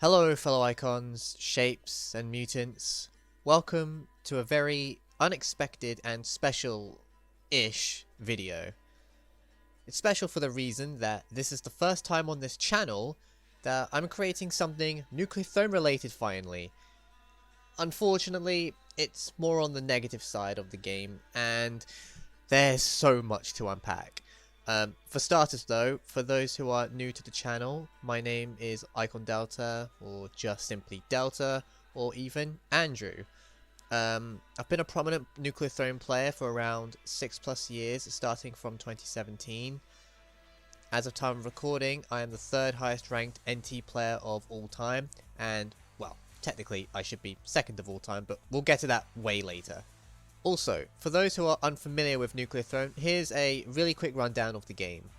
Hello fellow icons, shapes and mutants. Welcome to a very unexpected and special-ish video. It's special for the reason that this is the first time on this channel that I'm creating something Nuclear Throne related finally. Unfortunately, it's more on the negative side of the game and there's so much to unpack. For starters though, for those who are new to the channel, my name is Icon Delta, or just simply Delta, or even Andrew. I've been a prominent Nuclear Throne player for around 6+ years, starting from 2017. As of time of recording, I am the 3rd highest ranked NT player of all time, and, well, technically I should be 2nd of all time, but we'll get to that way later. Also, for those who are unfamiliar with Nuclear Throne, here's a really quick rundown of the game.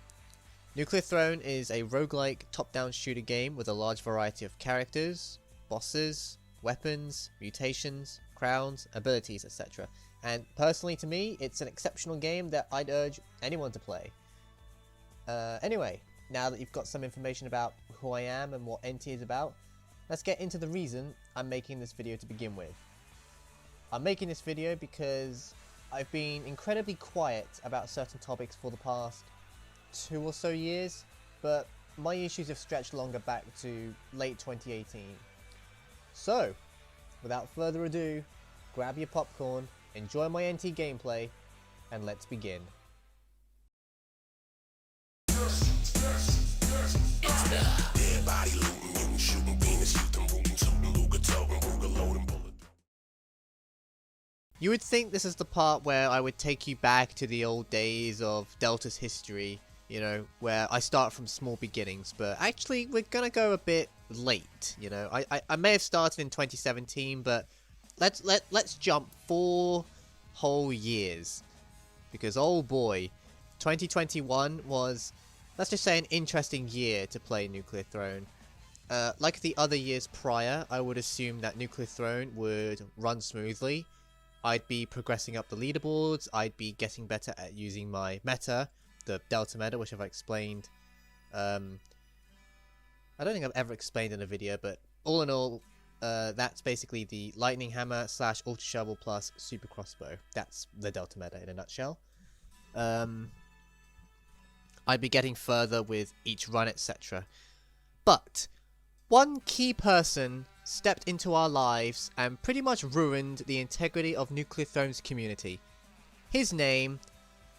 Nuclear Throne is a roguelike top-down shooter game with a large variety of characters, bosses, weapons, mutations, crowns, abilities, etc. And personally to me, it's an exceptional game that I'd urge anyone to play. Anyway, now that you've got some information about who I am and what NT is about, let's get into the reason I'm making this video to begin with. I'm making this video because I've been incredibly quiet about certain topics for the past 2 or so years, but my issues have stretched longer back to late 2018. So, without further ado, grab your popcorn, enjoy my NT gameplay, and let's begin. You would think this is the part where I would take you back to the old days of Delta's history, you know, where I start from small beginnings, but actually we're gonna go a bit late, you know. I may have started in 2017, but let's jump 4 whole years, because oh boy, 2021 was, let's just say, an interesting year to play Nuclear Throne. Like the other years prior, I would assume that Nuclear Throne would run smoothly. I'd be progressing up the leaderboards, I'd be getting better at using my meta, the Delta meta, which I've explained. I don't think I've ever explained in a video, but all in all, that's basically the Lightning Hammer / Ultra Shovel plus Super Crossbow. That's the Delta meta in a nutshell. I'd be getting further with each run, etc. But one key person stepped into our lives and pretty much ruined the integrity of Nuclear Throne's community. His name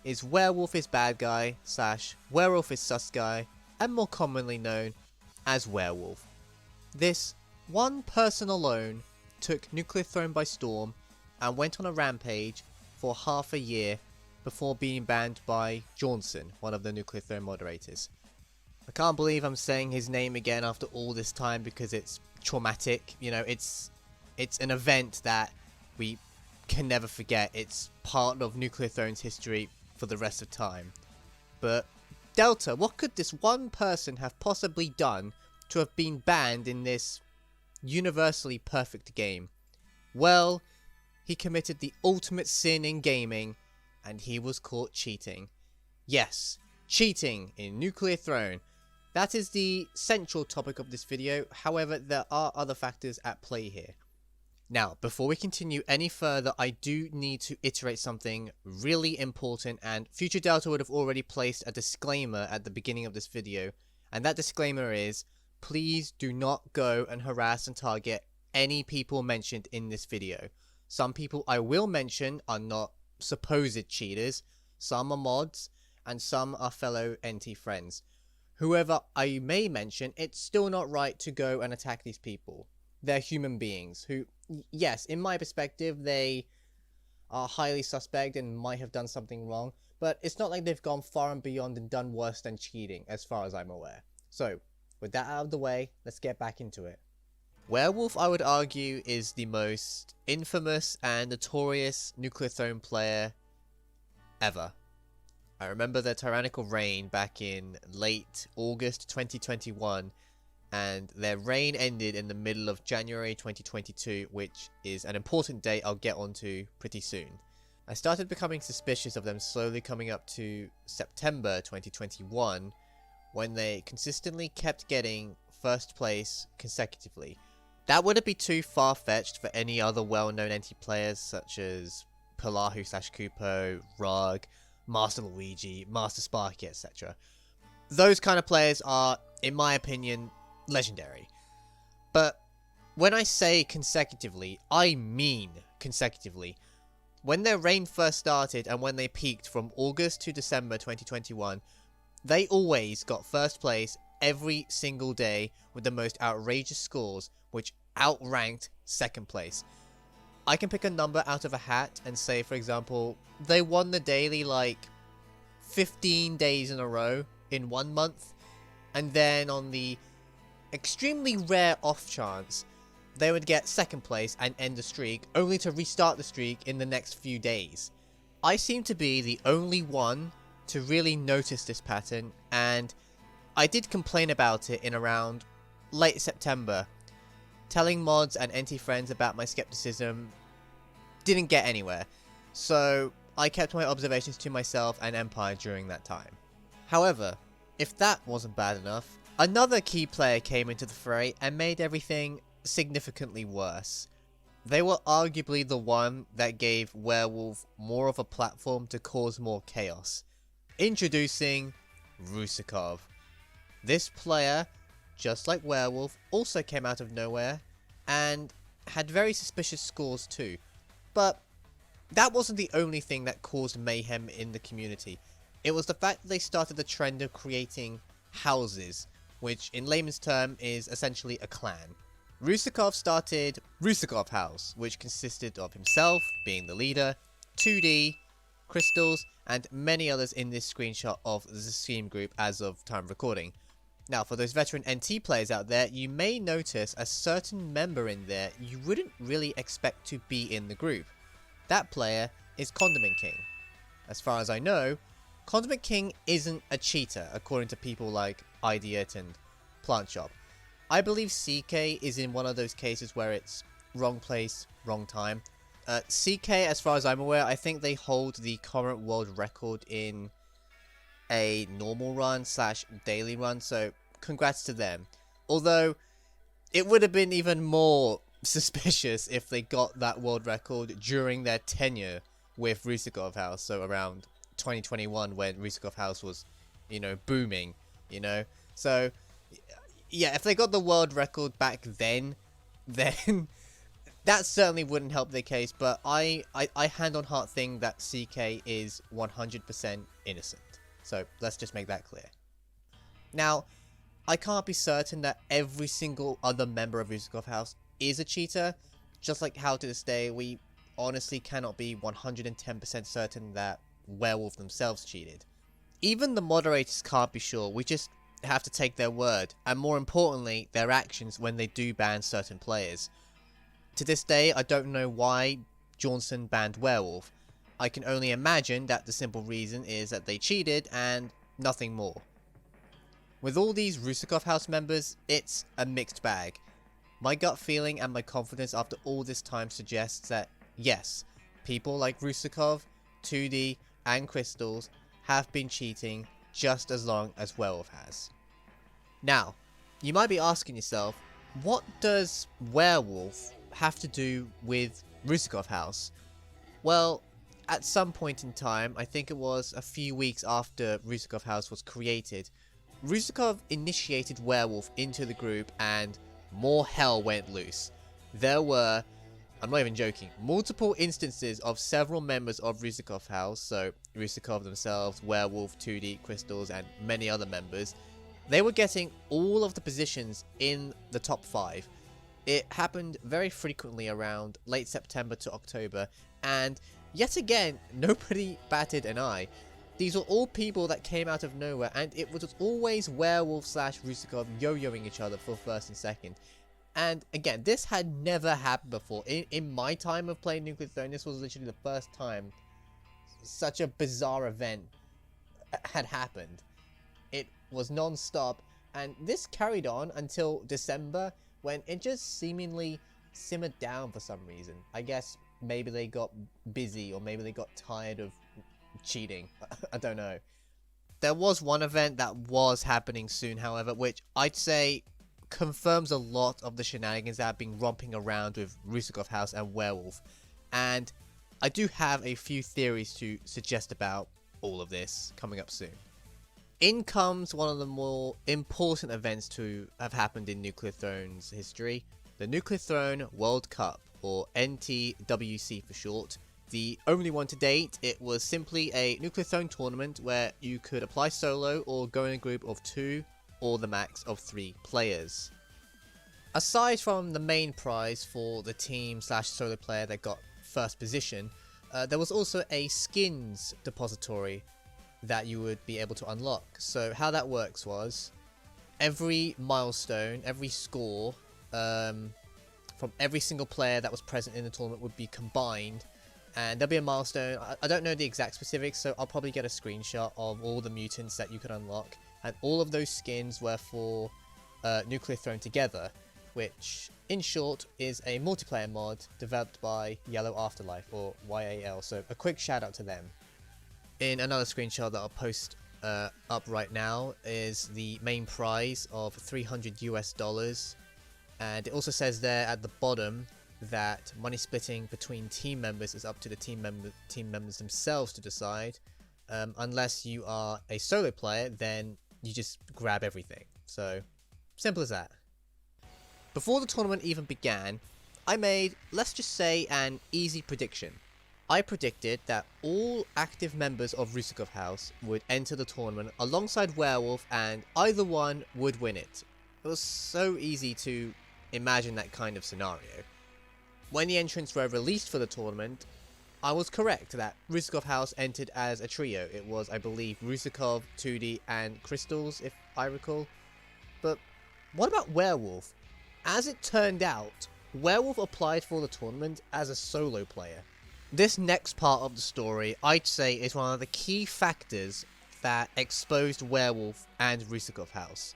is Werewolf is Bad Guy / Werewolf is Sus Guy, and more commonly known as Werewolf. This one person alone took Nuclear Throne by storm and went on a rampage for half a year before being banned by Johnson, one of the Nuclear Throne moderators. I can't believe I'm saying his name again after all this time because it's traumatic. You know, it's an event that we can never forget. It's part of Nuclear Throne's history for the rest of time. But Delta, what could this one person have possibly done to have been banned in this universally perfect game? Well, he committed the ultimate sin in gaming, and he was caught cheating. Yes, cheating in Nuclear Throne. That is the central topic of this video, however there are other factors at play here. Now, before we continue any further, I do need to iterate something really important, and Future Delta would have already placed a disclaimer at the beginning of this video, and that disclaimer is, please do not go and harass and target any people mentioned in this video. Some people I will mention are not supposed cheaters, some are mods, and some are fellow NT friends. Whoever I may mention, it's still not right to go and attack these people. They're human beings who, yes, in my perspective, they are highly suspect and might have done something wrong, but it's not like they've gone far and beyond and done worse than cheating, as far as I'm aware. So, with that out of the way, let's get back into it. Werewolf, I would argue, is the most infamous and notorious Nuclear Throne player ever. I remember their tyrannical reign back in late August 2021, and their reign ended in the middle of January 2022, which is an important date I'll get onto pretty soon. I started becoming suspicious of them slowly coming up to September 2021, when they consistently kept getting first place consecutively. That wouldn't be too far-fetched for any other well-known NT players such as Pelahu / Kupo, Rug, Master Luigi, Master Sparky, etc. Those kind of players are, in my opinion, legendary. But when I say consecutively, I mean consecutively. When their reign first started and when they peaked from August to December 2021, they always got first place every single day with the most outrageous scores, which outranked second place. I can pick a number out of a hat and say, for example, they won the daily like 15 days in a row in 1 month, and then on the extremely rare off chance, they would get second place and end the streak, only to restart the streak in the next few days. I seem to be the only one to really notice this pattern, and I did complain about it in around late September. Telling mods and NT friends about my skepticism didn't get anywhere, so I kept my observations to myself and Empire during that time. However, if that wasn't bad enough, another key player came into the fray and made everything significantly worse. They were arguably the one that gave Werewolf more of a platform to cause more chaos. Introducing Rusakov. This player, just like Werewolf, also came out of nowhere and had very suspicious scores too. But that wasn't the only thing that caused mayhem in the community. It was the fact that they started the trend of creating houses, which in layman's term is essentially a clan. Rusakov started Rusakov House, which consisted of himself being the leader, 2D, Crystals, and many others in this screenshot of the Steam group as of time of recording. Now, for those veteran NT players out there, you may notice a certain member in there you wouldn't really expect to be in the group. That player is Condiment King. As far as I know, Condiment King isn't a cheater, according to people like Ideate and Plant Shop. I believe CK is in one of those cases where it's wrong place, wrong time. CK, as far as I'm aware, I think they hold the current world record in a normal run / daily run, so congrats to them. Although, it would have been even more suspicious if they got that world record during their tenure with Rusakov House, so around 2021 when Rusakov House was, booming, So, yeah, if they got the world record back then that certainly wouldn't help their case, but I hand on heart think that CK is 100% innocent. So let's just make that clear. Now, I can't be certain that every single other member of Rusakov House is a cheater, just like how to this day we honestly cannot be 110% certain that Werewolf themselves cheated. Even the moderators can't be sure, we just have to take their word, and more importantly, their actions when they do ban certain players. To this day, I don't know why Johnson banned Werewolf. I can only imagine that the simple reason is that they cheated and nothing more. With all these Rusakov House members, it's a mixed bag. My gut feeling and my confidence after all this time suggests that, yes, people like Rusakov, 2D, and Crystals have been cheating just as long as Werewolf has. Now, you might be asking yourself, what does Werewolf have to do with Rusakov House? Well, at some point in time, I think it was a few weeks after Rusakov House was created, Rusakov initiated Werewolf into the group and more hell went loose. There were, I'm not even joking, multiple instances of several members of Rusakov House, so Rusakov themselves, Werewolf, 2D, Crystals, and many other members. They were getting all of the positions in the top 5. It happened very frequently around late September to October, and yet again, nobody batted an eye. These were all people that came out of nowhere, and it was always Werewolf / Rusakov yo-yoing each other for first and second. And again, this had never happened before. In my time of playing Nuclear Throne, this was literally the first time such a bizarre event had happened. It was non-stop, and this carried on until December, when it just seemingly simmered down for some reason. I guess maybe they got busy, or maybe they got tired of cheating. I don't know. There was one event that was happening soon, however, which I'd say confirms a lot of the shenanigans that have been romping around with Rusakov House and Werewolf, and I do have a few theories to suggest about all of this coming up soon. In comes one of the more important events to have happened in Nuclear Throne's history, the Nuclear Throne World Cup, or NTWC for short. The only one to date. It was simply a Nuclear Throne tournament where you could apply solo or go in a group of 2 or the max of 3 players. Aside from the main prize for the team / solo player that got first position, there was also a skins depository that you would be able to unlock. So how that works was, every milestone, every score from every single player that was present in the tournament would be combined, and there'll be a milestone. I don't know the exact specifics, so I'll probably get a screenshot of all the mutants that you could unlock, and all of those skins were for Nuclear Throne Together, which in short is a multiplayer mod developed by Yellow Afterlife, or YAL, so a quick shout out to them. In another screenshot that I'll post up right now is the main prize of $300 US, and it also says there at the bottom that money splitting between team members is up to the team members themselves to decide. Unless you are a solo player, then you just grab everything. So simple as that. Before the tournament even began, I made, let's just say, an easy prediction. I predicted that all active members of Rusakov House would enter the tournament alongside Werewolf, and either one would win it. It was so easy to imagine that kind of scenario. When the entrants were released for the tournament, I was correct that Rusakov House entered as a trio. It was, I believe, Rusakov, 2D, and Crystals, if I recall. But what about Werewolf? As it turned out, Werewolf applied for the tournament as a solo player. This next part of the story, I'd say, is one of the key factors that exposed Werewolf and Rusakov House.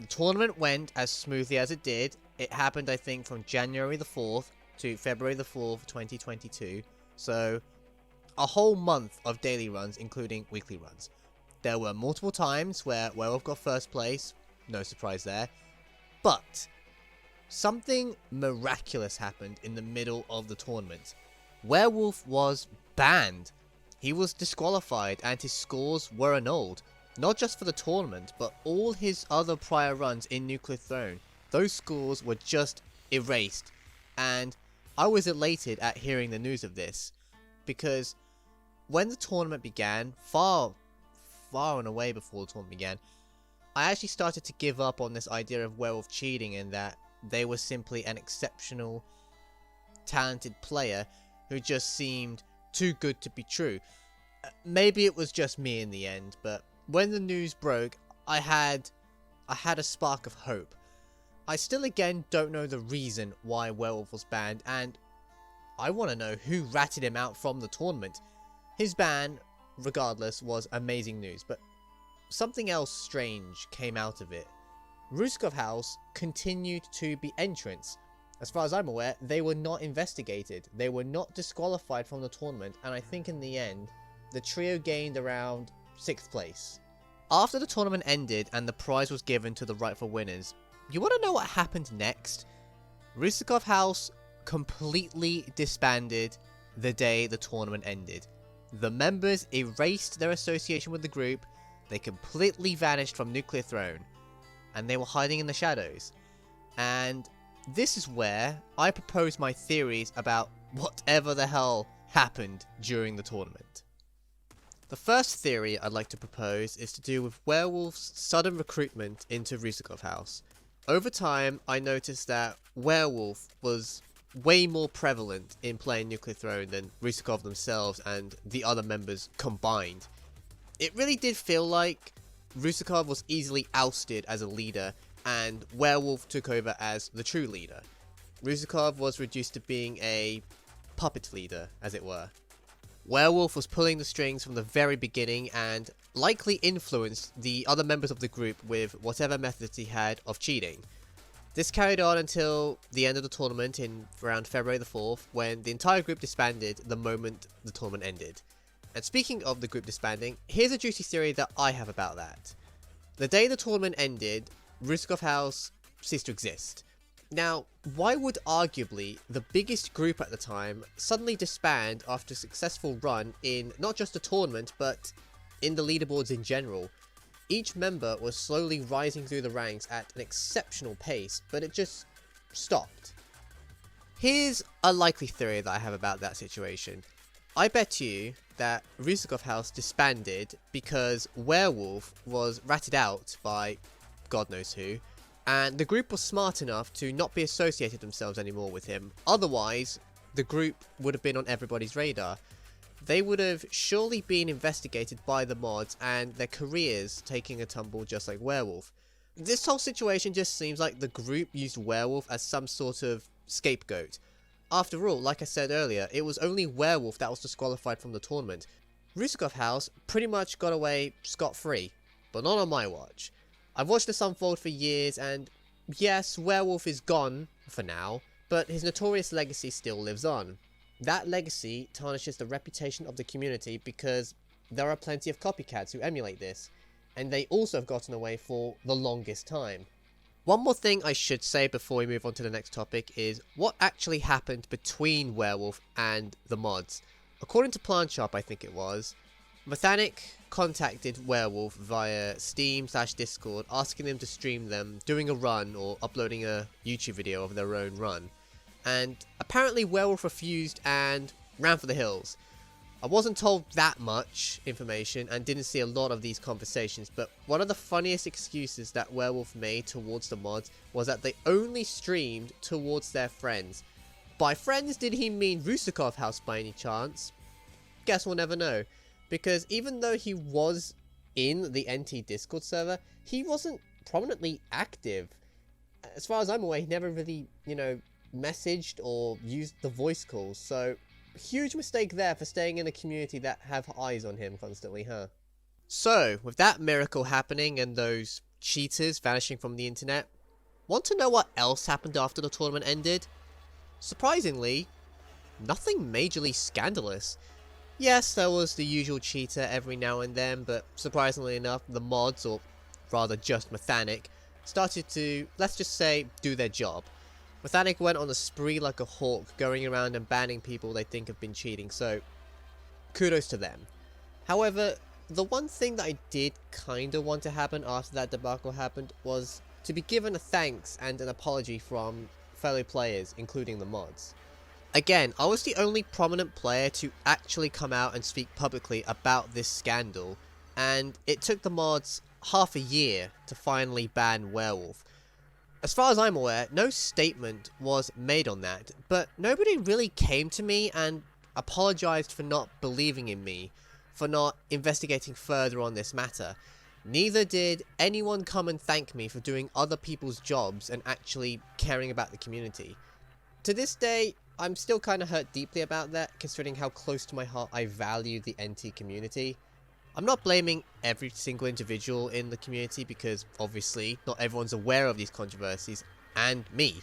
The tournament went as smoothly as it did. It happened, I think, from January the 4th to February the 4th, 2022. So, a whole month of daily runs, including weekly runs. There were multiple times where Werewolf got first place, no surprise there. But something miraculous happened in the middle of the tournament. Werewolf was banned. He was disqualified and his scores were annulled. Not just for the tournament, but all his other prior runs in Nuclear Throne. Those scores were just erased. And I was elated at hearing the news of this, because when the tournament began, far and away before the tournament began, I actually started to give up on this idea of Werewolf cheating and that they were simply an exceptional, talented player who just seemed too good to be true. Maybe it was just me in the end, but when the news broke, I had a spark of hope. I still again don't know the reason why Werewolf was banned, and I want to know who ratted him out from the tournament. His ban, regardless, was amazing news, but something else strange came out of it. Rusakov House continued to be entrants. As far as I'm aware, they were not investigated. They were not disqualified from the tournament, and I think in the end, the trio gained around 6th place. After the tournament ended and the prize was given to the rightful winners, you want to know what happened next? Rusakov House completely disbanded the day the tournament ended. The members erased their association with the group, they completely vanished from Nuclear Throne, and they were hiding in the shadows. And this is where I propose my theories about whatever the hell happened during the tournament. The first theory I'd like to propose is to do with Werewolf's sudden recruitment into Rusakov House. Over time, I noticed that Werewolf was way more prevalent in playing Nuclear Throne than Rusakov themselves and the other members combined. It really did feel like Rusakov was easily ousted as a leader, and Werewolf took over as the true leader. Rusakov was reduced to being a puppet leader, as it were. Werewolf was pulling the strings from the very beginning and likely influenced the other members of the group with whatever methods he had of cheating. This carried on until the end of the tournament in around February the 4th, when the entire group disbanded the moment the tournament ended. And speaking of the group disbanding, here's a juicy theory that I have about that. The day the tournament ended, Rusakov House cease to exist. Now, why would arguably the biggest group at the time suddenly disband after a successful run in not just the tournament, but in the leaderboards in general? Each member was slowly rising through the ranks at an exceptional pace, but it just stopped. Here's a likely theory that I have about that situation. I bet you that Rusakov House disbanded because Werewolf was ratted out by God knows who, and the group was smart enough to not be associated themselves anymore with him. Otherwise, the group would have been on everybody's radar. They would have surely been investigated by the mods and their careers taking a tumble just like Werewolf. This whole situation just seems like the group used Werewolf as some sort of scapegoat. After all, like I said earlier, it was only Werewolf that was disqualified from the tournament. Rusakov House pretty much got away scot-free, but not on my watch. I've watched this unfold for years, and yes, Werewolf is gone for now, but his notorious legacy still lives on. That legacy tarnishes the reputation of the community because there are plenty of copycats who emulate this, and they also have gotten away for the longest time. One more thing I should say before we move on to the next topic is what actually happened between Werewolf and the mods. According to Plantshop, I think it was, Mathanic contacted Werewolf via Steam/Discord asking them to stream them doing a run or uploading a YouTube video of their own run. And apparently Werewolf refused and ran for the hills. I wasn't told that much information and didn't see a lot of these conversations, but one of the funniest excuses that Werewolf made towards the mods was that they only streamed towards their friends. By friends, did he mean Rusakov House by any chance? Guess we'll never know, because even though he was in the NT Discord server, he wasn't prominently active. As far as I'm aware, he never really, messaged or used the voice calls, so huge mistake there for staying in a community that have eyes on him constantly, huh? So, with that miracle happening and those cheaters vanishing from the internet, want to know what else happened after the tournament ended? Surprisingly, nothing majorly scandalous. Yes, there was the usual cheater every now and then, but surprisingly enough, the mods, or rather just Mathanic, started to, let's just say, do their job. Mathanic went on a spree like a hawk, going around and banning people they think have been cheating, so kudos to them. However, the one thing that I did kinda want to happen after that debacle happened was to be given a thanks and an apology from fellow players, including the mods. Again, I was the only prominent player to actually come out and speak publicly about this scandal, and it took the mods half a year to finally ban Werewolf. As far as I'm aware, no statement was made on that, but nobody really came to me and apologized for not believing in me, for not investigating further on this matter. Neither did anyone come and thank me for doing other people's jobs and actually caring about the community. To this day, I'm still kind of hurt deeply about that, considering how close to my heart I value the NT community. I'm not blaming every single individual in the community because, obviously, not everyone's aware of these controversies, and me.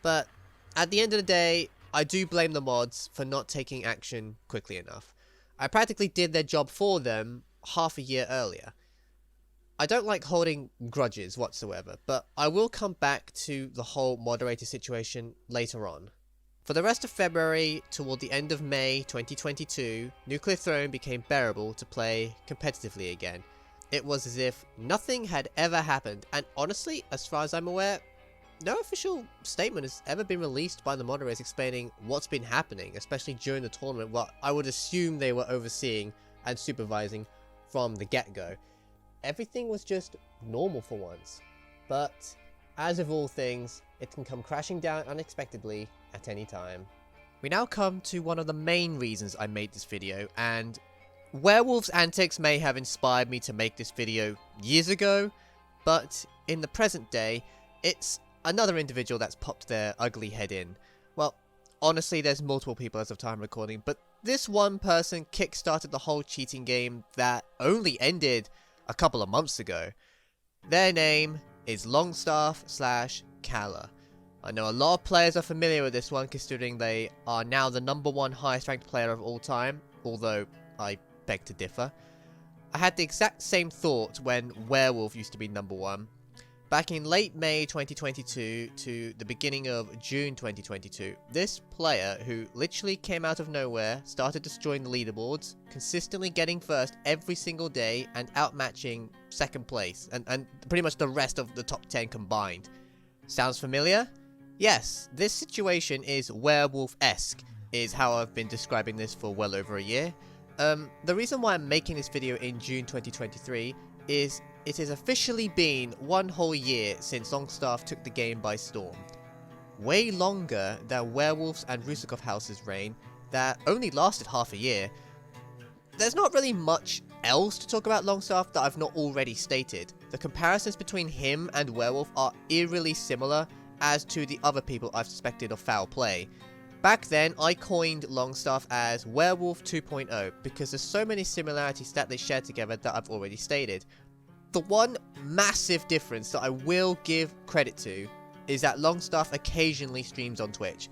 But, at the end of the day, I do blame the mods for not taking action quickly enough. I practically did their job for them half a year earlier. I don't like holding grudges whatsoever, but I will come back to the whole moderator situation later on. For the rest of February, toward the end of May 2022, Nuclear Throne became bearable to play competitively again. It was as if nothing had ever happened, and honestly, as far as I'm aware, no official statement has ever been released by the moderators explaining what's been happening, especially during the tournament, what I would assume they were overseeing and supervising from the get-go. Everything was just normal for once, but as with all things, it can come crashing down unexpectedly at any time. We now come to one of the main reasons I made this video, and Werewolf's antics may have inspired me to make this video years ago, but in the present day, it's another individual that's popped their ugly head in. Well, honestly, there's multiple people as of time recording, but this one person kickstarted the whole cheating game that only ended a couple of months ago. Their name is Longstaff/Kala. I know a lot of players are familiar with this one, considering they are now the #1 highest ranked player of all time, although I beg to differ. I had the exact same thought when Werewolf used to be #1. Back in late May 2022 to the beginning of June 2022, this player who literally came out of nowhere started destroying the leaderboards, consistently getting first every single day and outmatching second place and pretty much the rest of the top 10 combined. Sounds familiar? Yes, this situation is werewolf-esque, is how I've been describing this for well over a year. The reason why I'm making this video in June 2023 is it has officially been 1 whole year since Longstaff took the game by storm. Way longer than Werewolves and Rusakov House's reign that only lasted half a year. There's not really much else to talk about Longstaff that I've not already stated. The comparisons between him and Werewolf are eerily similar as to the other people I've suspected of foul play. Back then, I coined Longstaff as Werewolf 2.0 because there's so many similarities that they share together that I've already stated. The one massive difference that I will give credit to is that Longstaff occasionally streams on Twitch.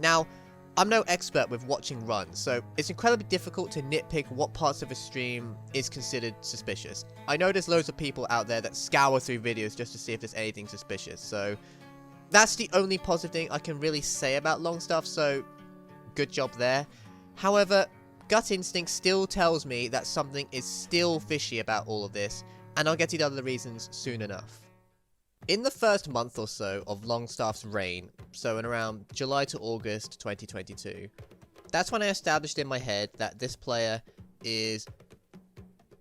Now, I'm no expert with watching runs, so it's incredibly difficult to nitpick what parts of a stream is considered suspicious. I know there's loads of people out there that scour through videos just to see if there's anything suspicious, so that's the only positive thing I can really say about Longstaff, so good job there. However, gut instinct still tells me that something is still fishy about all of this, and I'll get to the other reasons soon enough. In the first month or so of Longstaff's reign, so in around July to August 2022, that's when I established in my head that this player is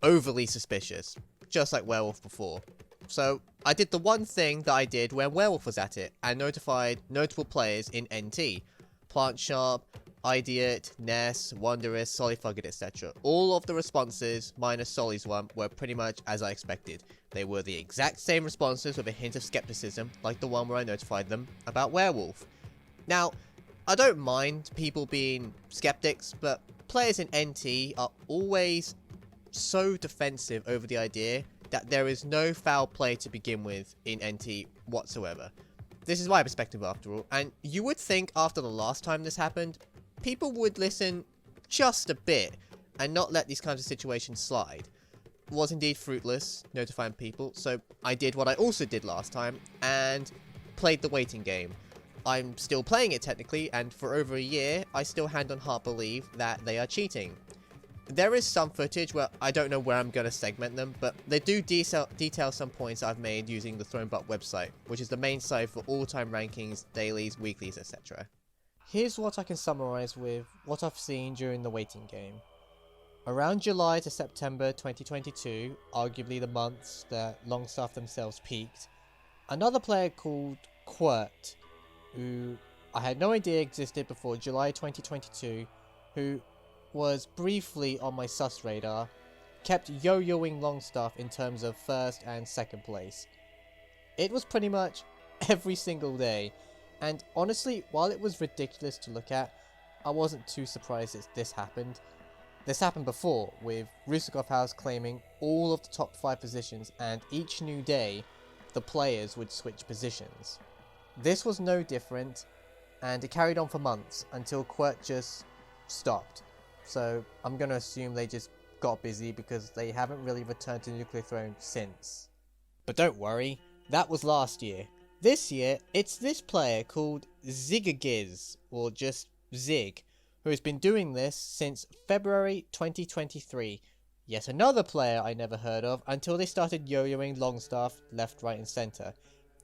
overly suspicious, just like Werewolf before. So I did the one thing that I did when Werewolf was at it, and notified notable players in NT. Plant Sharp, Idiot, Ness, Wondrous, Sollyfugged, etc. All of the responses, minus Solly's one, were pretty much as I expected. They were the exact same responses with a hint of skepticism, like the one where I notified them about Werewolf. Now, I don't mind people being skeptics, but players in NT are always so defensive over the idea that there is no foul play to begin with in NT whatsoever. This is my perspective after all, and you would think after the last time this happened, people would listen just a bit and not let these kinds of situations slide. It was indeed fruitless notifying people, so I did what I also did last time and played the waiting game. I'm still playing it technically, and for over a year, I still hand on heart believe that they are cheating. There is some footage where I don't know where I'm going to segment them, but they do detail some points I've made using the Thronebutt website, which is the main site for all-time rankings, dailies, weeklies, etc. Here's what I can summarize with what I've seen during the waiting game. Around July to September 2022, arguably the months that Longstaff themselves peaked, another player called Quirt, who I had no idea existed before July 2022, who was briefly on my sus radar, kept yo-yoing Longstaff in terms of first and second place. It was pretty much every single day, and honestly, while it was ridiculous to look at, I wasn't too surprised that this happened. This happened before, with Rusakov House claiming all of the top 5 positions, and each new day, the players would switch positions. This was no different, and it carried on for months, until Quirt just stopped. So I'm going to assume they just got busy because they haven't really returned to Nuclear Throne since. But don't worry, that was last year. This year, it's this player called Zigagiz, or just Zig, who has been doing this since February 2023. Yet another player I never heard of until they started yo-yoing Longstaff left, right and centre.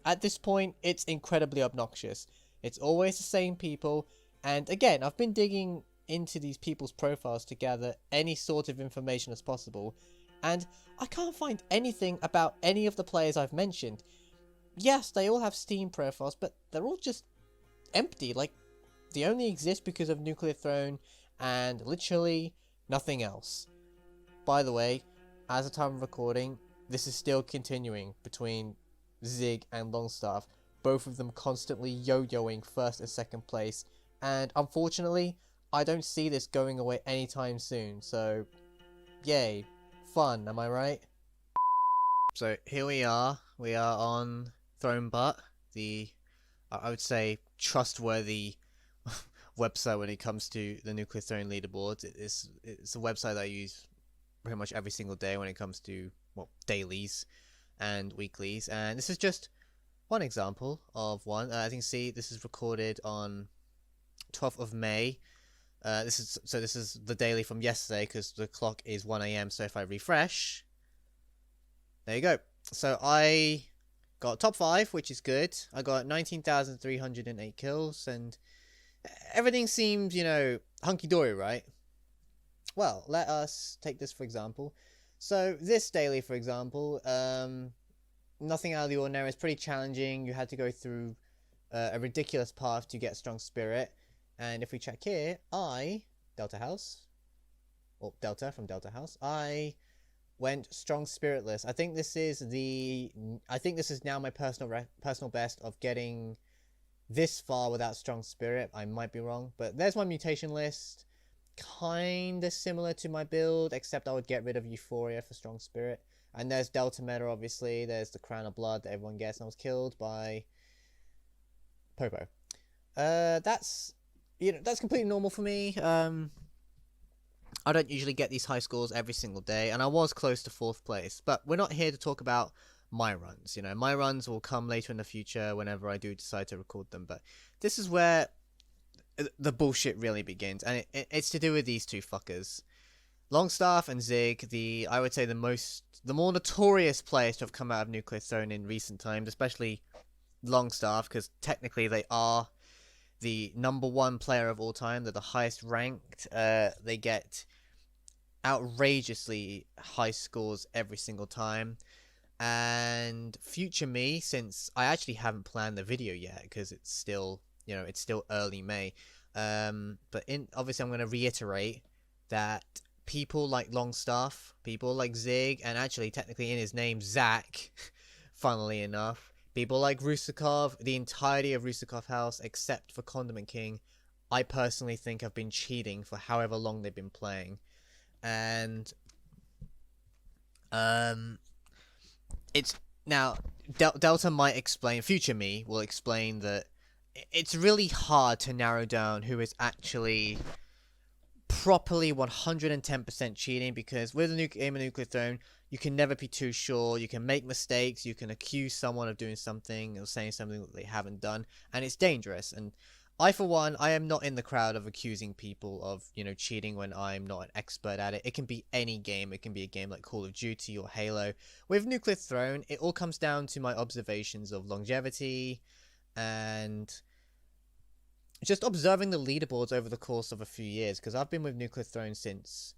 At this point, it's incredibly obnoxious. It's always the same people, and again, I've been digging into these people's profiles to gather any sort of information as possible, and I can't find anything about any of the players I've mentioned. Yes, they all have Steam profiles, but they're all just empty, like they only exist because of Nuclear Throne and literally nothing else. By the way, as of time of recording, this is still continuing between Zig and Longstaff, both of them constantly yo-yoing first and second place, and unfortunately, I don't see this going away anytime soon, so yay, fun, am I right? So here we are on Thronebutt, the, I would say, trustworthy website when it comes to the Nuclear Throne leaderboards. It's a website that I use pretty much every single day when it comes to, well, dailies and weeklies, and this is just one example of one. As you can see, this is recorded on 12th of May. This is the daily from yesterday because the clock is 1 a.m. So if I refresh, there you go. So I got top 5, which is good. I got 19,308 kills, and everything seems, hunky dory, right? Well, let us take this for example. So this daily, for example, nothing out of the ordinary. It's pretty challenging. You had to go through a ridiculous path to get strong spirit. And if we check here, Delta House, or Delta from Delta House, I went strong spiritless. I think this is now my personal best of getting this far without strong spirit. I might be wrong, but there's my mutation list. Kinda similar to my build, except I would get rid of Euphoria for strong spirit. And there's Delta Meta, obviously. There's the Crown of Blood that everyone gets, and I was killed by Popo. That's completely normal for me. I don't usually get these high scores every single day, and I was close to 4th place. But we're not here to talk about my runs. My runs will come later in the future whenever I do decide to record them. But this is where the bullshit really begins, and it's to do with these two fuckers. Longstaff and Zig, I would say the more notorious players to have come out of Nuclear Throne in recent times, especially Longstaff, because technically they are the #1 player of all time. They're the highest ranked. They get outrageously high scores every single time. And future me, since I actually haven't planned the video yet because it's still early May. But obviously I'm going to reiterate that people like Longstaff, people like Zig, and actually technically in his name Zach, funnily enough, people like Rusakov, the entirety of Rusakov House except for Condiment King, I personally think have been cheating for however long they've been playing. And it's now Delta might explain, future me will explain that it's really hard to narrow down who is actually properly 110% cheating, because with a game of Nuclear Throne, you can never be too sure. You can make mistakes, you can accuse someone of doing something or saying something that they haven't done, and it's dangerous. And I, for one, I am not in the crowd of accusing people of, cheating when I'm not an expert at it. It can be any game. It can be a game like Call of Duty or Halo. With Nuclear Throne, it all comes down to my observations of longevity and just observing the leaderboards over the course of a few years, because I've been with Nuclear Throne since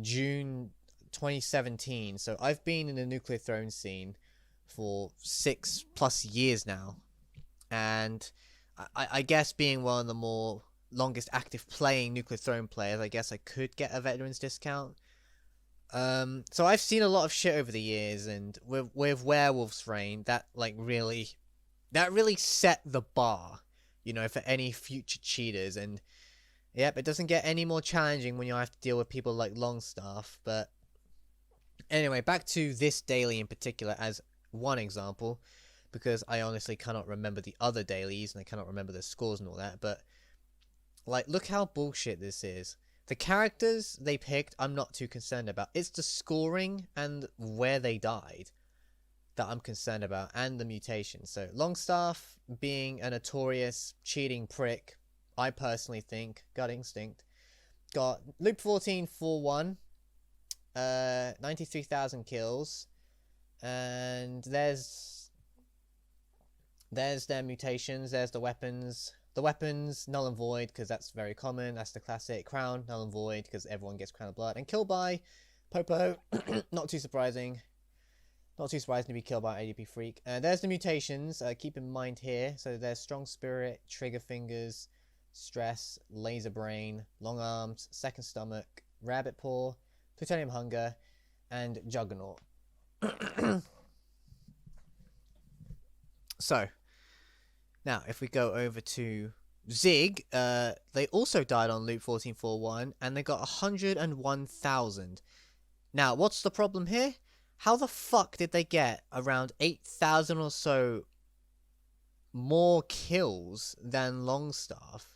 June 2017, so I've been in the Nuclear Throne scene for 6+ years now, and I guess being one of the more longest active playing Nuclear Throne players, I guess I could get a veterans discount. So I've seen a lot of shit over the years, and with Werewolf's Reign, that really set the bar, for any future cheaters. And yep, it doesn't get any more challenging when you have to deal with people like Longstaff. But anyway, back to this daily in particular as one example, because I honestly cannot remember the other dailies and I cannot remember the scores and all that. But look how bullshit this is. The characters they picked, I'm not too concerned about. It's the scoring and where they died that I'm concerned about, and the mutation. So Longstaff, being a notorious cheating prick, I personally think, gut instinct, got Loop 14 4-1, 93,000 kills, and there's their mutations, there's the weapons. The weapons, null and void, because that's very common, that's the classic. Crown, null and void, because everyone gets Crown of Blood. And killed by Popo, not too surprising. Not too surprising to be killed by ADP Freak. There's the mutations, keep in mind here. So there's Strong Spirit, Trigger Fingers, Stress, Laser Brain, Long Arms, Second Stomach, Rabbit Paw, Plutonium Hunger, and Juggernaut. So, now if we go over to Zig, they also died on Loop 1441, and they got 101,000. Now, what's the problem here? How the fuck did they get around 8,000 or so more kills than Longstaff,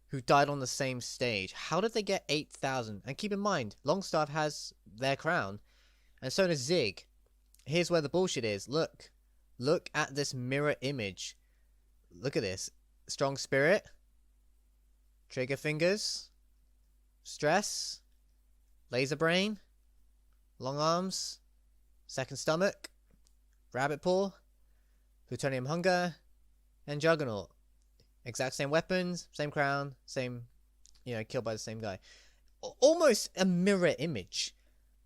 who died on the same stage? How did they get 8,000? And keep in mind, Longstaff has their crown, and so does Zig. Here's where the bullshit is. Look, Look at this mirror image. Look at this. Strong spirit, trigger fingers, stress, laser brain, long arms, second stomach, rabbit paw, plutonium hunger, and juggernaut. Exact same weapons, same crown, same, killed by the same guy. Almost a mirror image.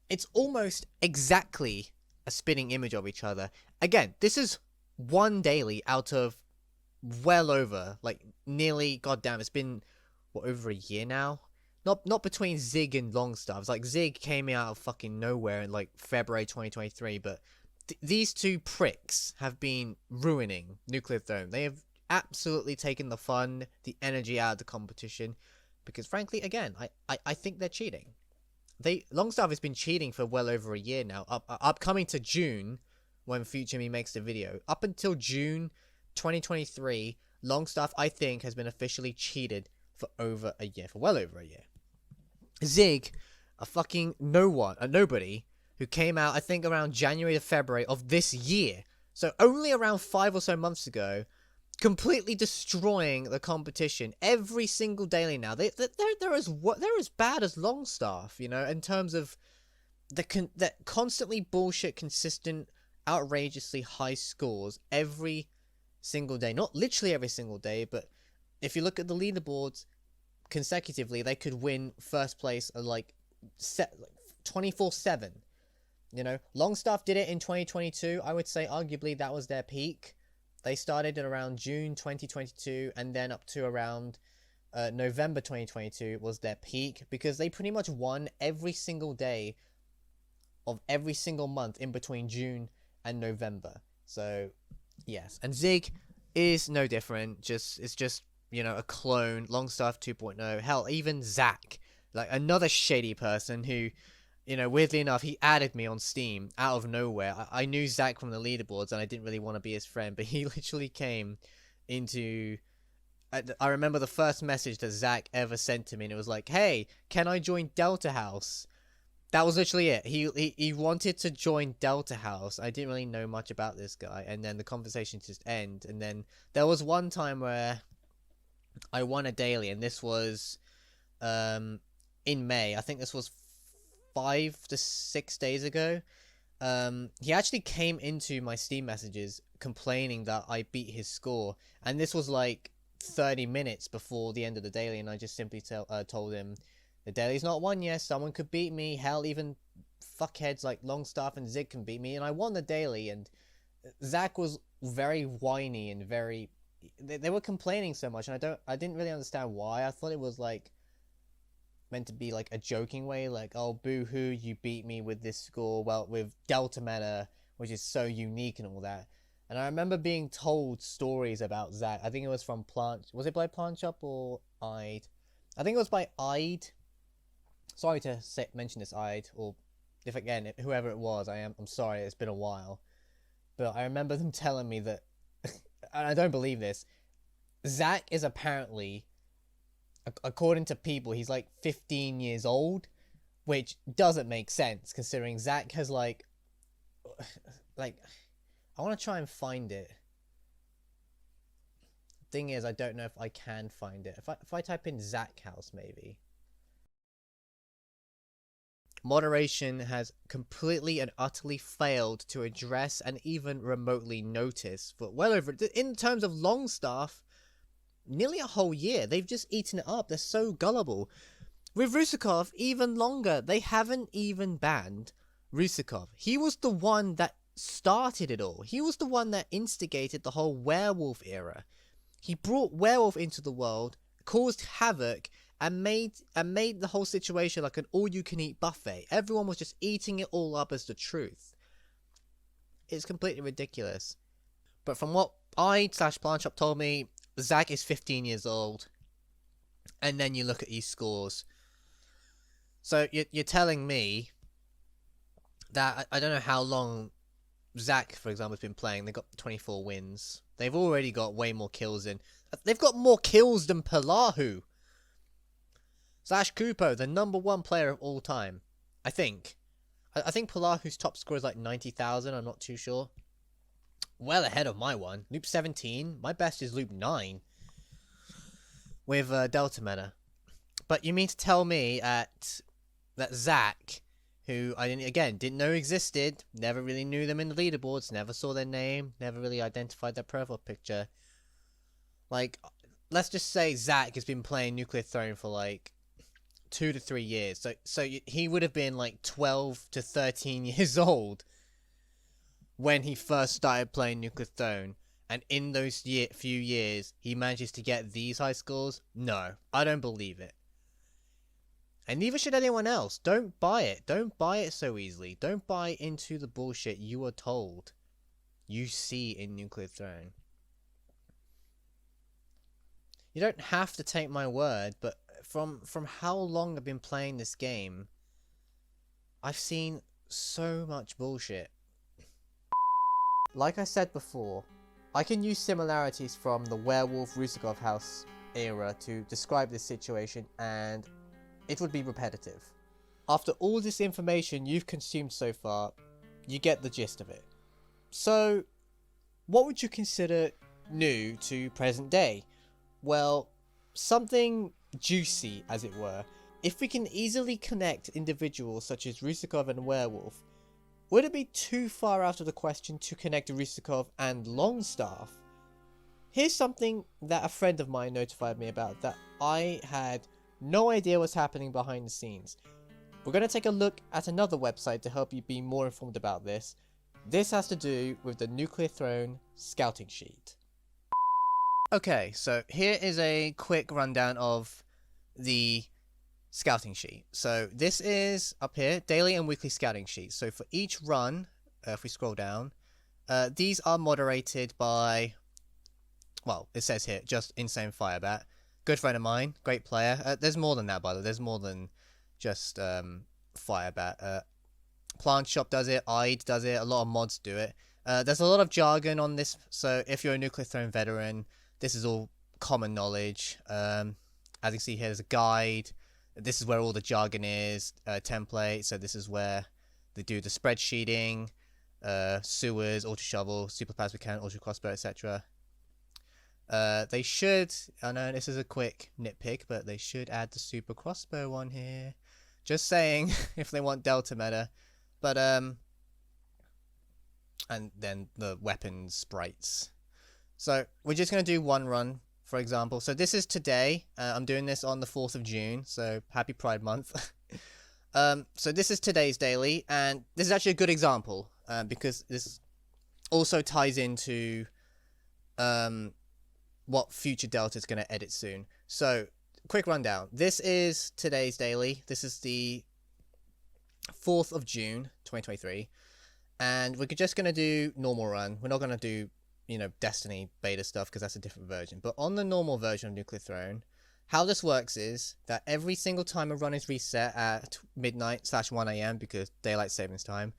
It's almost exactly a spinning image of each other. Again, this is one daily out of well over, like, nearly, goddamn, it's been, over a year now? Not between Zig and Longstaff. It's like Zig came out of fucking nowhere in, like, February 2023, but these two pricks have been ruining Nuclear Throne. They have absolutely taken the fun, the energy out of the competition, because frankly, again, I think they're cheating. Longstaff has been cheating for well over a year now. Upcoming to June, when Future Me makes the video. Up until June 2023, Longstaff, I think, has been officially cheated for over a year. For well over a year. Zig, a fucking nobody, who came out, I think, around January to February of this year. So only around 5 or so months ago, completely destroying the competition every single daily now. They're as bad as Longstaff, in terms of the constantly bullshit, consistent, outrageously high scores every single day. Not literally every single day, but if you look at the leaderboards consecutively, they could win first place like 24/7. Longstaff did it in 2022. I would say arguably that was their peak. They started at around June 2022, and then up to around November 2022 was their peak, because they pretty much won every single day of every single month in between June and November. So, yes. And Zig is no different. It's just, a clone. Longstaff 2.0. Hell, even Zach, like another shady person who, weirdly enough, he added me on Steam out of nowhere. I knew Zach from the leaderboards, and I didn't really want to be his friend, but he literally came into... I remember the first message that Zach ever sent to me, and it was like, hey, can I join Delta House? That was literally it. He wanted to join Delta House. I didn't really know much about this guy, and then the conversation just ended. And then there was one time where I won a daily, and this was in May. I think this was 5 to 6 days ago. He actually came into my Steam messages complaining that I beat his score, and this was like 30 minutes before the end of the daily, and I just simply told him, the daily's not won yet, someone could beat me, hell, even fuckheads like Longstaff and Zig can beat me, and I won the daily. And Zach was very whiny and very... They were complaining so much, and I didn't really understand why. I thought it was like meant to be like a joking way, like, oh, boo-hoo, you beat me with this score, well, with Delta Meta, which is so unique and all that. And I remember being told stories about Zach. I think it was from was it by Plant Shop or Ide? I think it was by Ide. Sorry to mention this, Ide, or if again, whoever it was, I'm sorry, it's been a while. But I remember them telling me that, and I don't believe this, Zach is apparently, according to people, he's like 15 years old, which doesn't make sense considering Zach has like, I want to try and find it. Thing is, I don't know if I can find it. If I type in Zach House, maybe. Moderation has completely and utterly failed to address and even remotely notice for well over, in terms of Longstaff, nearly a whole year. They've just eaten it up. They're so gullible. With Rusakov, even longer. They haven't even banned Rusakov. He was the one that started it all. He was the one that instigated the whole werewolf era. He brought werewolf into the world, caused havoc, and made the whole situation like an all-you-can-eat buffet. Everyone was just eating it all up as the truth. It's completely ridiculous. But from what I/Plant Shop told me, Zach is 15 years old. And then you look at these scores. So you're telling me that I don't know how long Zach, for example, has been playing. They got 24 wins. They've already got way more kills in. They've got more kills than Palahu. /Kupo, the #1 player of all time. I think. I think Palahu's top score is like 90,000. I'm not too sure. well ahead of my one. Loop 17. My best is loop 9 with Delta Meta. But you mean to tell me that Zach, who I didn't know existed, never really knew them in the leaderboards, never saw their name, never really identified their profile picture. Like, let's just say Zach has been playing Nuclear Throne for like 2 to 3 years. So he would have been like 12 to 13 years old when he first started playing Nuclear Throne. And in those few years, he manages to get these high scores? No, I don't believe it. And neither should anyone else. Don't buy it. Don't buy it so easily. Don't buy into the bullshit you are told you see in Nuclear Throne. You don't have to take my word, but from how long I've been playing this game, I've seen so much bullshit. Like I said before, I can use similarities from the Werewolf Rusakov House era to describe this situation, and it would be repetitive. After all this information you've consumed so far, you get the gist of it. So, what would you consider new to present day? Well, something juicy, as it were. If we can easily connect individuals such as Rusakov and Werewolf, would it be too far out of the question to connect Rusakov and Longstaff? Here's something that a friend of mine notified me about that I had no idea what's happening behind the scenes. We're going to take a look at another website to help you be more informed about this. This has to do with the Nuclear Throne scouting sheet. Okay, so here is a quick rundown of the scouting sheet. So this is up here, daily and weekly scouting sheets. So for each run, if we scroll down, these are moderated by, well, it says here, just Insane Firebat. Good friend of mine, great player. There's more than that, by the way. There's more than just Firebat. Plant Shop does it, Ide does it, a lot of mods do it. There's a lot of jargon on this, so if you're a Nuclear Throne veteran, this is all common knowledge. As you can see here, there's a guide. This is where all the jargon is, template. So this is where they do the spreadsheeting, sewers, auto shovel, super plasma cannon, auto crossbow, etc. They should, I know this is a quick nitpick, but they should add the super crossbow on here. Just saying, if they want Delta meta. But, and then the weapons sprites. So, we're just going to do one run, for example. So, this is today. I'm doing this on the 4th of June, so happy Pride Month. So, this is today's daily, and this is actually a good example, because this also ties into what future Delta is going to edit soon. So, quick rundown. This is today's daily. This is the 4th of June, 2023. And we're just going to do normal run. We're not going to do, Destiny beta stuff because that's a different version. But on the normal version of Nuclear Throne, how this works is that every single time a run is reset at midnight/1 a.m. because daylight savings time,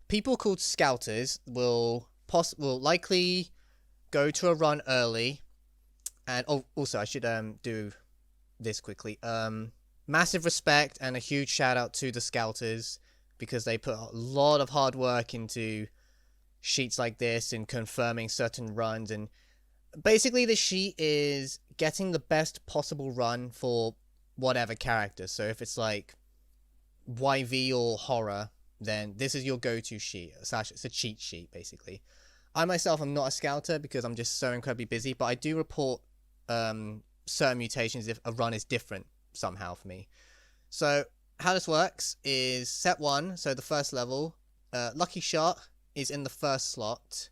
people called scouters will likely go to a run early. And also, I should do this quickly. Massive respect and a huge shout out to the scouters because they put a lot of hard work into sheets like this and confirming certain runs. And basically, the sheet is getting the best possible run for whatever character. So if it's like YV or horror, then this is your go-to sheet. It's a cheat sheet, basically. I myself am not a scouter because I'm just so incredibly busy, but I do report certain mutations if a run is different somehow for me. So how this works is set 1, so the first level, Lucky Shot is in the first slot,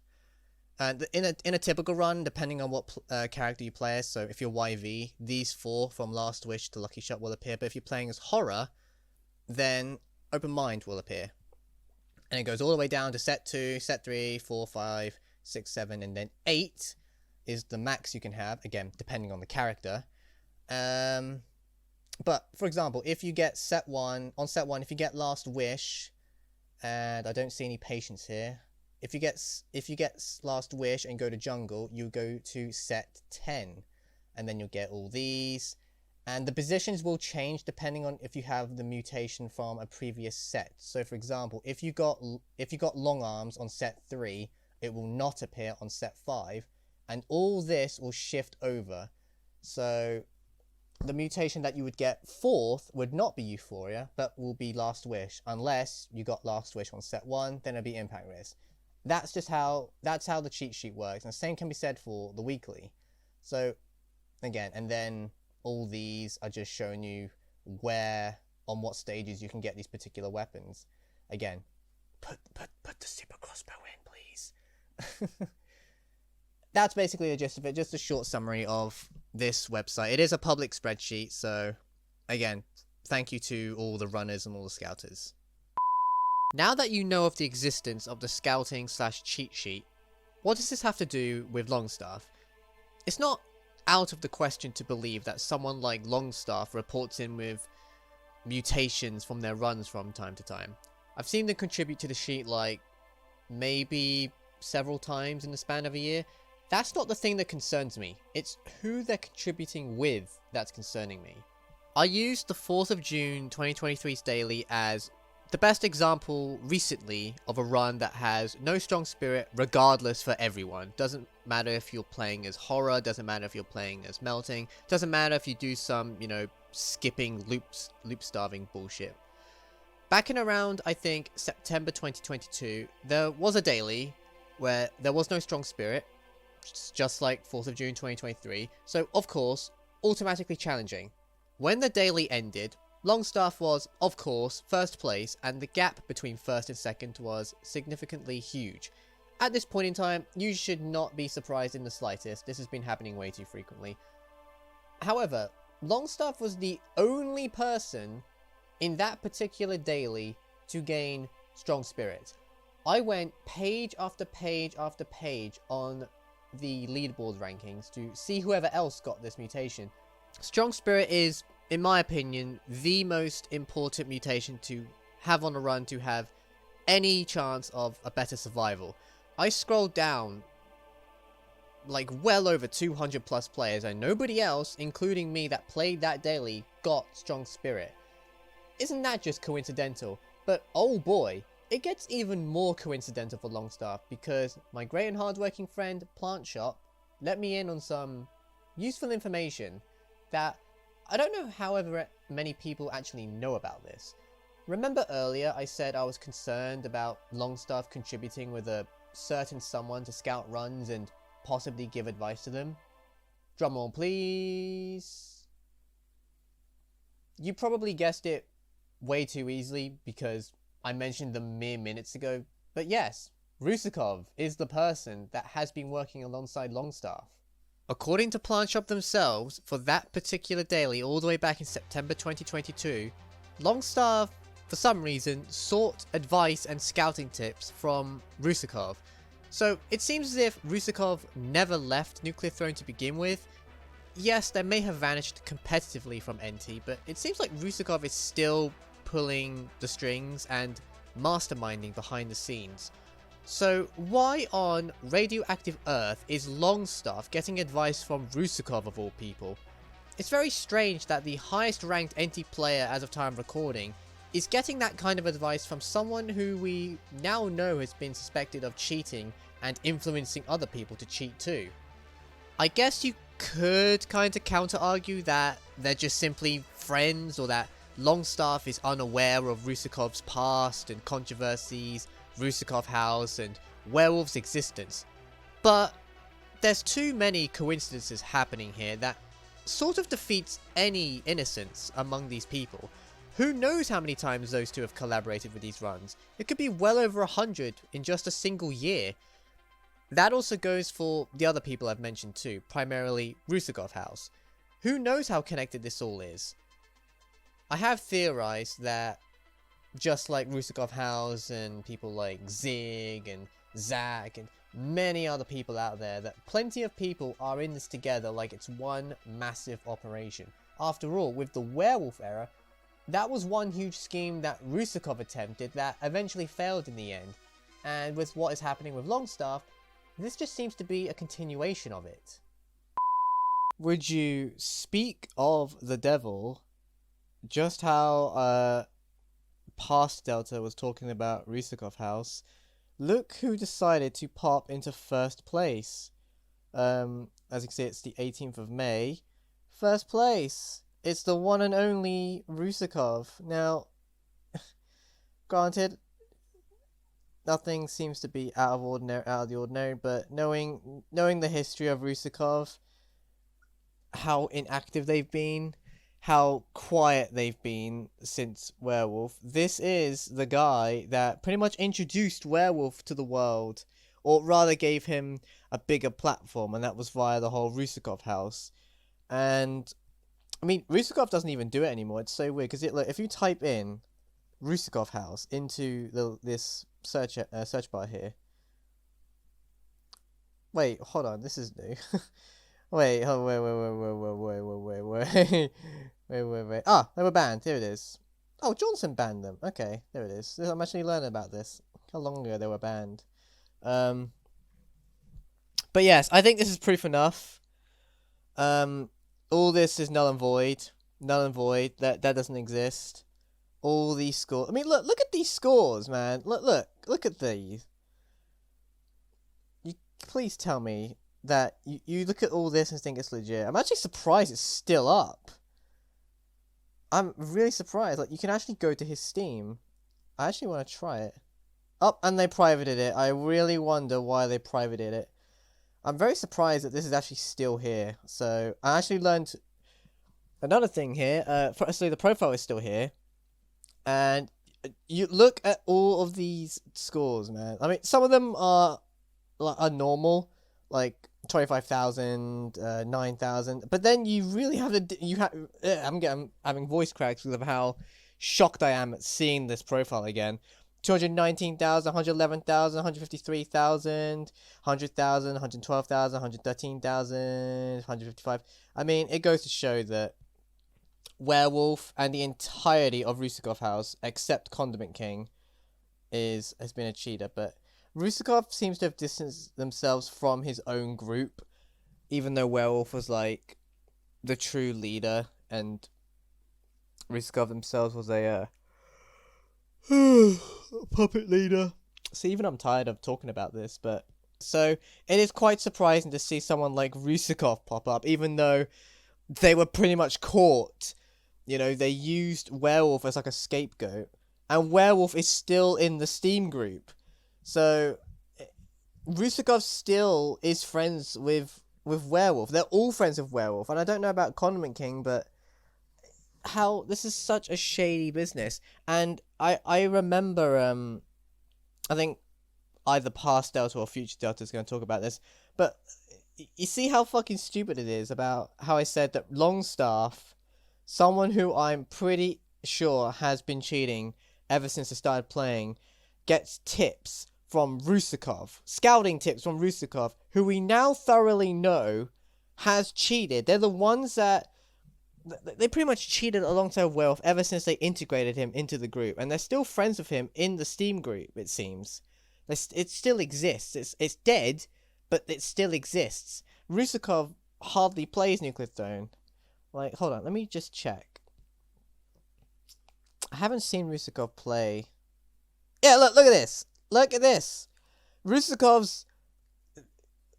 and in a typical run, depending on what character you play as, so if you're YV, these 4 from Last Wish to Lucky Shot will appear, but if you're playing as horror, then Open Mind will appear, and it goes all the way down to set 2, set 3, 4, 5, 6, 7, and then 8 is the max you can have, again, depending on the character. But, for example, if you get set 1, if you get Last Wish, and I don't see any patience here, if you get Last Wish and go to Jungle, you go to set 10, and then you'll get all these, and the positions will change depending on if you have the mutation from a previous set. So, for example, if you got Long Arms on set 3, it will not appear on set 5, and all this will shift over. So the mutation that you would get 4th would not be Euphoria, but will be Last Wish, unless you got Last Wish on set 1, then it'll be Impact Risk. That's how the cheat sheet works, and the same can be said for the weekly. So again, and then all these are just showing you where, on what stages you can get these particular weapons. Again, put the super crossbow in, please. That's basically the gist of it, just a short summary of this website. It is a public spreadsheet, so again, thank you to all the runners and all the scouters. Now that you know of the existence of the scouting/cheat sheet, what does this have to do with Longstaff? It's not out of the question to believe that someone like Longstaff reports in with mutations from their runs from time to time. I've seen them contribute to the sheet like maybe several times in the span of a year. That's not the thing that concerns me. It's who they're contributing with that's concerning me. I used the 4th of June 2023's daily as the best example recently of a run that has no strong spirit regardless for everyone. Doesn't matter if you're playing as horror, doesn't matter if you're playing as melting, doesn't matter if you do some, skipping loop starving bullshit. Back in around, I think, September 2022, there was a daily where there was no strong spirit, just like 4th of June 2023, so of course, automatically challenging. When the daily ended, Longstaff was, of course, first place, and the gap between first and second was significantly huge. At this point in time, you should not be surprised in the slightest. This has been happening way too frequently. However, Longstaff was the only person in that particular daily to gain strong spirit. I went page after page after page on the leaderboard rankings to see whoever else got this mutation. Strong spirit is, in my opinion, the most important mutation to have on a run to have any chance of a better survival. I scrolled down like well over 200 plus players and nobody else, including me that played that daily, got strong spirit. Isn't that just coincidental? But oh boy, it gets even more coincidental for Longstaff because my great and hardworking friend Plant Shop let me in on some useful information that I don't know however many people actually know about this. Remember earlier I said I was concerned about Longstaff contributing with a certain someone to scout runs and possibly give advice to them? Drumroll please. You probably guessed it way too easily because I mentioned them mere minutes ago, but yes, Rusakov is the person that has been working alongside Longstaff. According to Plant Shop themselves, for that particular daily all the way back in September 2022, Longstaff, for some reason, sought advice and scouting tips from Rusakov. So it seems as if Rusakov never left Nuclear Throne to begin with. Yes, they may have vanished competitively from NT, but it seems like Rusakov is still pulling the strings and masterminding behind the scenes. So why on Radioactive Earth is Longstaff getting advice from Rusakov of all people? It's very strange that the highest ranked NT player as of time of recording is getting that kind of advice from someone who we now know has been suspected of cheating and influencing other people to cheat too. I guess you could kind of counter argue that they're just simply friends, or that Longstaff is unaware of Rusakov's past and controversies, Rusakov House and Werewolf's existence. But there's too many coincidences happening here that sort of defeats any innocence among these people. Who knows how many times those two have collaborated with these runs? It could be well over 100 in just a single year. That also goes for the other people I've mentioned too, primarily Rusakov House. Who knows how connected this all is? I have theorized that just like Rusakov House and people like Zig and Zach and many other people out there, that plenty of people are in this together like it's one massive operation. After all, with the Werewolf era, that was one huge scheme that Rusakov attempted that eventually failed in the end. And with what is happening with Longstaff, this just seems to be a continuation of it. Would you speak of the devil, just how past Delta was talking about Rusakov House, look who decided to pop into first place. As you can see, it's the 18th of May. First place. It's the one and only Rusakov. Now, granted, nothing seems to be out of the ordinary, but knowing the history of Rusakov, how inactive they've been, how quiet they've been since Werewolf, this is the guy that pretty much introduced Werewolf to the world, or rather gave him a bigger platform, and that was via the whole Rusakov house. And I mean, Rusakov doesn't even do it anymore. It's so weird because if you type in Rusakov house into this search bar here. Wait, hold on, this is new. Wait, wait. Ah, they were banned. Here it is. Oh, Johnson banned them. Okay, there it is. I'm actually learning about this. How long ago they were banned. But yes, I think this is proof enough. All this is null and void. Null and void. That doesn't exist. All these scores. I mean, look at these scores, man. Look at these. You please tell me that you look at all this and think it's legit. I'm actually surprised it's still up. I'm really surprised. Like, you can actually go to his Steam. I actually want to try it. Oh, and they privated it. I really wonder why they privated it. I'm very surprised that this is actually still here. So, I actually learned another thing here. Firstly, the profile is still here. And you look at all of these scores, man. I mean, some of them are normal, like 25,000, 9,000. But then you really have to. I'm having voice cracks because of how shocked I am at seeing this profile again. 219,000, 111,000, 153,000, 100,000, 112,000, 113,000, 155. I mean, it goes to show that Werewolf and the entirety of Rusakov House, except Condiment King, has been a cheater. But Rusakov seems to have distanced themselves from his own group, even though Werewolf was like the true leader, and Rusakov themselves was a puppet leader. See, even I'm tired of talking about this, but so it is quite surprising to see someone like Rusakov pop up, even though they were pretty much caught. You know, they used Werewolf as like a scapegoat, and Werewolf is still in the Steam group. So Rusakov still is friends with Werewolf. They're all friends with Werewolf, and I don't know about Condiment King, but how this is such a shady business. And I remember I think either past Delta or future Delta is going to talk about this, but you see how fucking stupid it is about how I said that Longstaff, someone who I'm pretty sure has been cheating ever since I started playing, gets tips from Rusakov, scouting tips from Rusakov, who we now thoroughly know has cheated. They're the ones that they pretty much cheated alongside Werewolf ever since they integrated him into the group, and they're still friends with him in the Steam group, it seems. It still exists. It's dead, but it still exists. Rusakov hardly plays Nuclear Throne. Like, hold on, let me just check. I haven't seen Rusakov play. Yeah, look at this. Look at this. Rusakov's the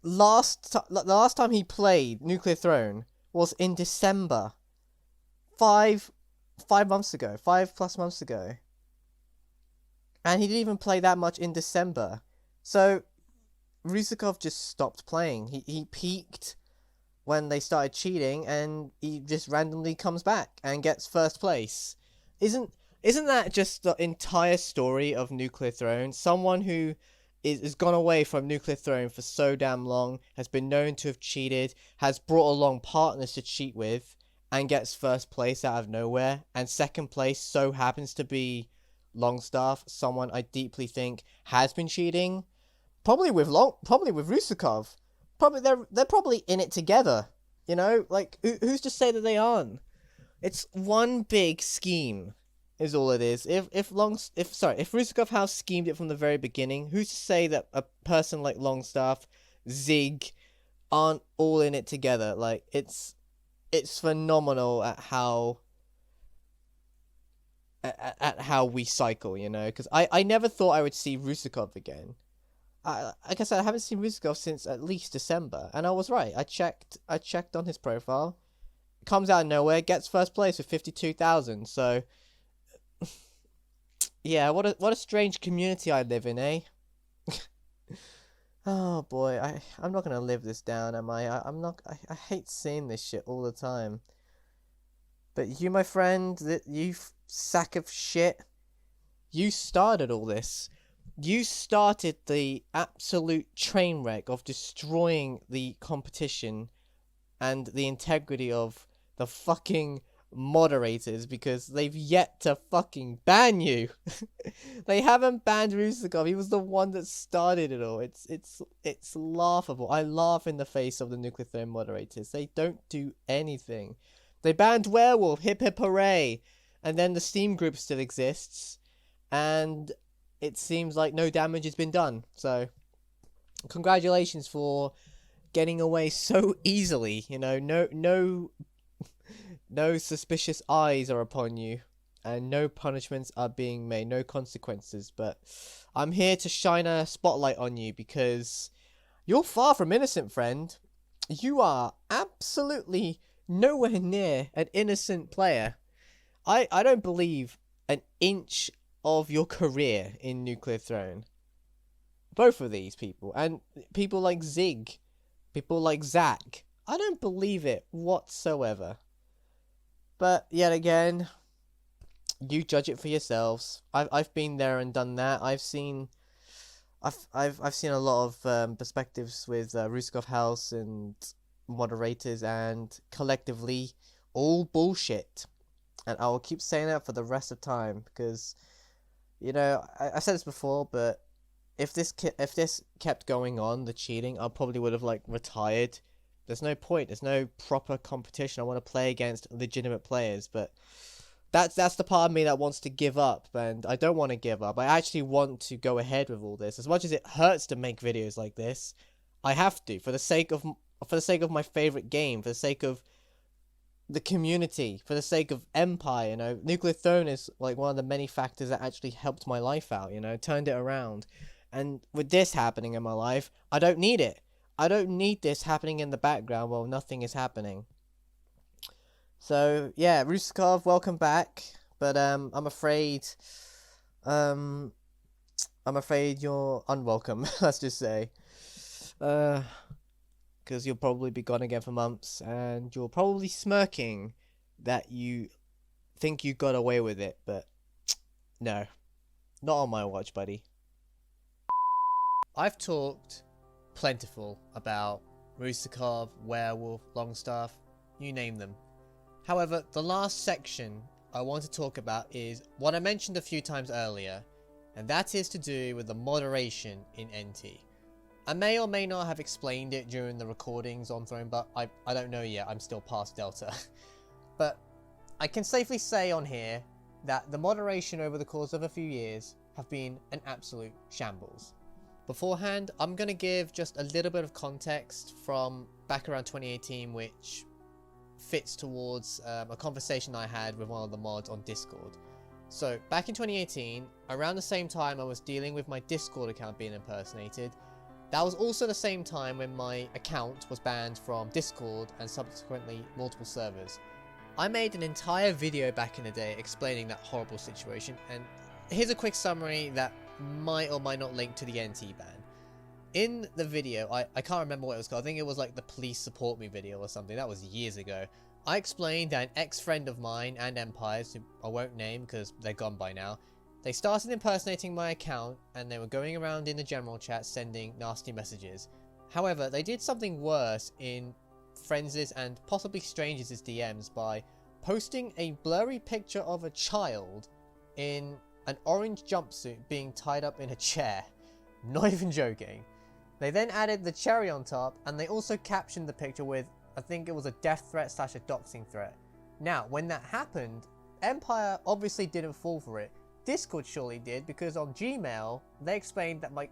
last time he played Nuclear Throne was in December. 5 months ago. 5+ months ago. And he didn't even play that much in December. So Rusakov just stopped playing. He peaked when they started cheating, and he just randomly comes back and gets first place. Isn't that just the entire story of Nuclear Throne? Someone who is gone away from Nuclear Throne for so damn long, has been known to have cheated, has brought along partners to cheat with, and gets first place out of nowhere, and second place so happens to be Longstaff, someone I deeply think has been cheating, probably with Rusakov. Probably they're probably in it together, you know. Like who's to say that they aren't? It's one big scheme, is all it is. If Rusakov House schemed it from the very beginning, who's to say that a person like Longstaff, Zig, aren't all in it together? Like it's phenomenal at how we cycle, you know. Because I never thought I would see Rusakov again. like I said, I haven't seen Ruskov since at least December, and I was right. I checked on his profile. Comes out of nowhere, gets first place with 52,000. So, yeah, what a strange community I live in, eh? Oh boy, I'm not gonna live this down, am I? I'm not. I hate seeing this shit all the time. But you, my friend, that you sack of shit, you started all this. You started the absolute train wreck of destroying the competition and the integrity of the fucking moderators because they've yet to fucking ban you. They haven't banned Rusakov. He was the one that started it all. It's laughable. I laugh in the face of the Nuclear Throne moderators. They don't do anything. They banned Werewolf, hip hip hooray, and then the Steam group still exists, and it seems like no damage has been done. So, congratulations for getting away so easily. You know, no suspicious eyes are upon you, and no punishments are being made, no consequences. But I'm here to shine a spotlight on you because you're far from innocent, friend. You are absolutely nowhere near an innocent player. I don't believe an inch of your career in Nuclear Throne. Both of these people, and people like Zig, people like Zach, I don't believe it whatsoever. But yet again, you judge it for yourselves. I've been there and done that. I've seen a lot of perspectives with Ruskov House and moderators, and collectively, all bullshit. And I will keep saying that for the rest of time because, you know, I said this before, but if this kept going on, the cheating, I probably would have like retired. There's no point. There's no proper competition. I want to play against legitimate players, but that's the part of me that wants to give up, and I don't want to give up. I actually want to go ahead with all this. As much as it hurts to make videos like this, I have to for the sake of my favorite game, for the sake of the community, for the sake of Empire. You know, Nuclear Throne is like one of the many factors that actually helped my life out. You know, turned it around, and with this happening in my life, I don't need it. I don't need this happening in the background while nothing is happening. So yeah, Rusakov, welcome back. But I'm afraid you're unwelcome. Let's just say, because you'll probably be gone again for months, and you're probably smirking that you think you got away with it, but no, not on my watch, buddy. I've talked plentiful about Rusakov, Werewolf, Longstaff, you name them. However, the last section I want to talk about is what I mentioned a few times earlier, and that is to do with the moderation in NT. I may or may not have explained it during the recordings on Throne, but I don't know yet. I'm still past Delta. But I can safely say on here that the moderation over the course of a few years have been an absolute shambles. Beforehand, I'm going to give just a little bit of context from back around 2018, which fits towards a conversation I had with one of the mods on Discord. So, back in 2018, around the same time I was dealing with my Discord account being impersonated, that was also the same time when my account was banned from Discord and subsequently multiple servers. I made an entire video back in the day explaining that horrible situation, and here's a quick summary that might or might not link to the NT ban. In the video, I can't remember what it was called. I think it was like the Please Support Me video or something. That was years ago. I explained that an ex-friend of mine and Empire's, who I won't name because they're gone by now, they started impersonating my account and they were going around in the general chat sending nasty messages. However, they did something worse in friends' and possibly strangers' DMs by posting a blurry picture of a child in an orange jumpsuit being tied up in a chair. Not even joking. They then added the cherry on top, and they also captioned the picture with, I think it was a death threat / a doxing threat. Now, when that happened, Empire obviously didn't fall for it. Discord surely did, because on Gmail, they explained that my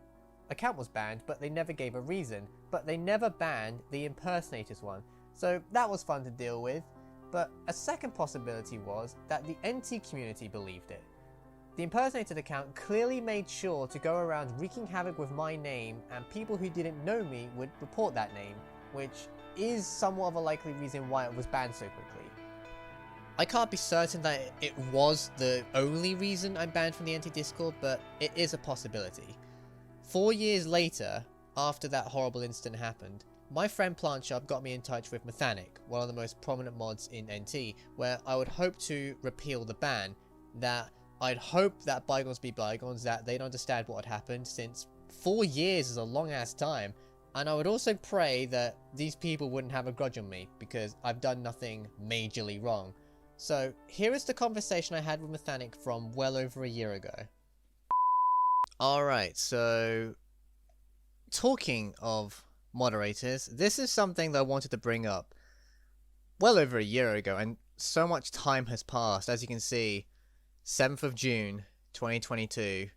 account was banned, but they never gave a reason. But they never banned the impersonators one. So that was fun to deal with. But a second possibility was that the NT community believed it. The impersonated account clearly made sure to go around wreaking havoc with my name, and people who didn't know me would report that name, which is somewhat of a likely reason why it was banned so quickly. I can't be certain that it was the only reason I'm banned from the NT Discord, but it is a possibility. 4 years later, after that horrible incident happened, my friend Plantshop got me in touch with Methanic, one of the most prominent mods in NT, where I would hope to repeal the ban. That I'd hope that bygones be bygones, that they'd understand what had happened, since 4 years is a long ass time, and I would also pray that these people wouldn't have a grudge on me, because I've done nothing majorly wrong. So here is the conversation I had with Methanic from well over a year ago. Alright, so talking of moderators, this is something that I wanted to bring up well over a year ago, and so much time has passed. As you can see, 7th of June 2022,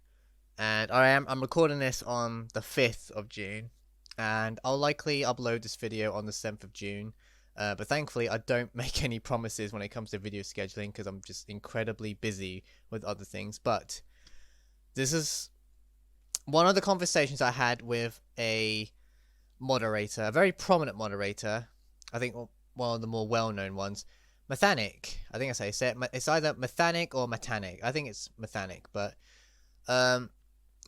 and I'm recording this on the 5th of June, and I'll likely upload this video on the 7th of June, but thankfully I don't make any promises when it comes to video scheduling because I'm just incredibly busy with other things. But this is one of the conversations I had with a moderator, a very prominent moderator, I think one of the more well-known ones, Methanic. I think I say it. It's either Methanic or Metanic. I think it's Methanic, but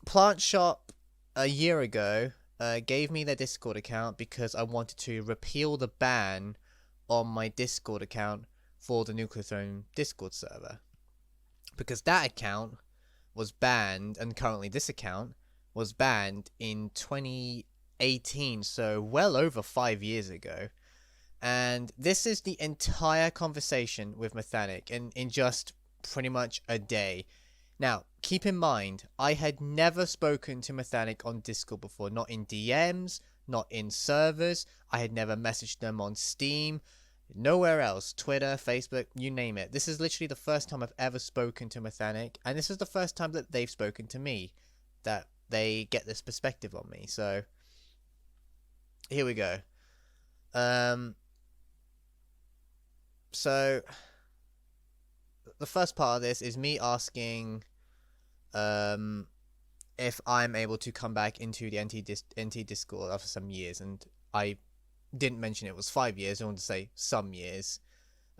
Plant Shop a year ago gave me their Discord account because I wanted to repeal the ban on my Discord account for the Nuclear Throne Discord server, because that account was banned, and currently this account was banned in 2018, so well over 5 years ago. And this is the entire conversation with Methanic in just pretty much a day. Now, keep in mind, I had never spoken to Methanic on Discord before, not in DMs, not in servers. I had never messaged them on Steam, nowhere else, Twitter, Facebook, you name it. This is literally the first time I've ever spoken to Methanic, and this is the first time that they've spoken to me, that they get this perspective on me. So here we go. So the first part of this is me asking if I'm able to come back into the NT Discord after some years, and I didn't mention it was 5 years. I want to say some years.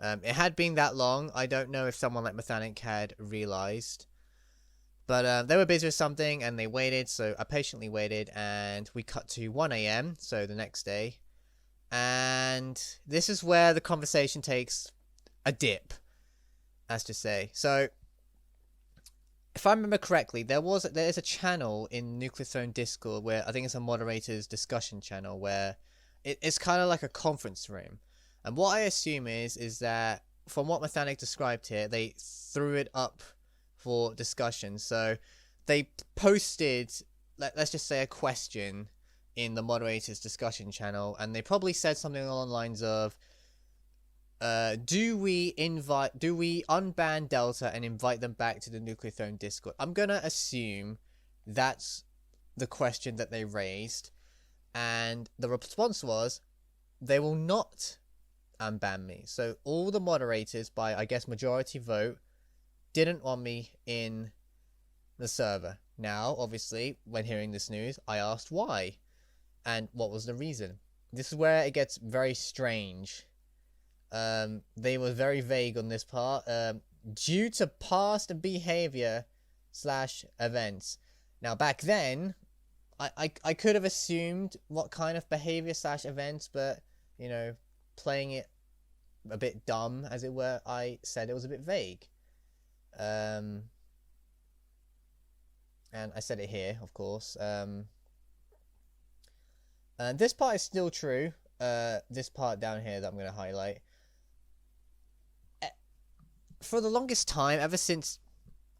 It had been that long. I don't know if someone like Methanic had realized, but they were busy with something and they waited, so I patiently waited, and we cut to 1 AM, so the next day. And this is where the conversation takes a dip, as to say. So, if I remember correctly, there is a channel in Nuclear Throne Discord where I think it's a moderator's discussion channel where it's kind of like a conference room. And what I assume is that, from what Methanic described here, they threw it up for discussion. So they posted, let's just say, a question in the moderator's discussion channel, and they probably said something along the lines of, do we unban Delta and invite them back to the Nuclear Throne Discord? I'm gonna assume that's the question that they raised, and the response was, they will not unban me. So all the moderators, by I guess majority vote, didn't want me in the server. Now, obviously, when hearing this news, I asked why. And what was the reason? This is where it gets very strange. They were very vague on this part. Due to past behavior / events. Now, back then, I could have assumed what kind of behavior / events, but, you know, playing it a bit dumb, as it were, I said it was a bit vague. And I said it here, of course. And this part is still true. This part down here that I'm going to highlight. For the longest time, ever since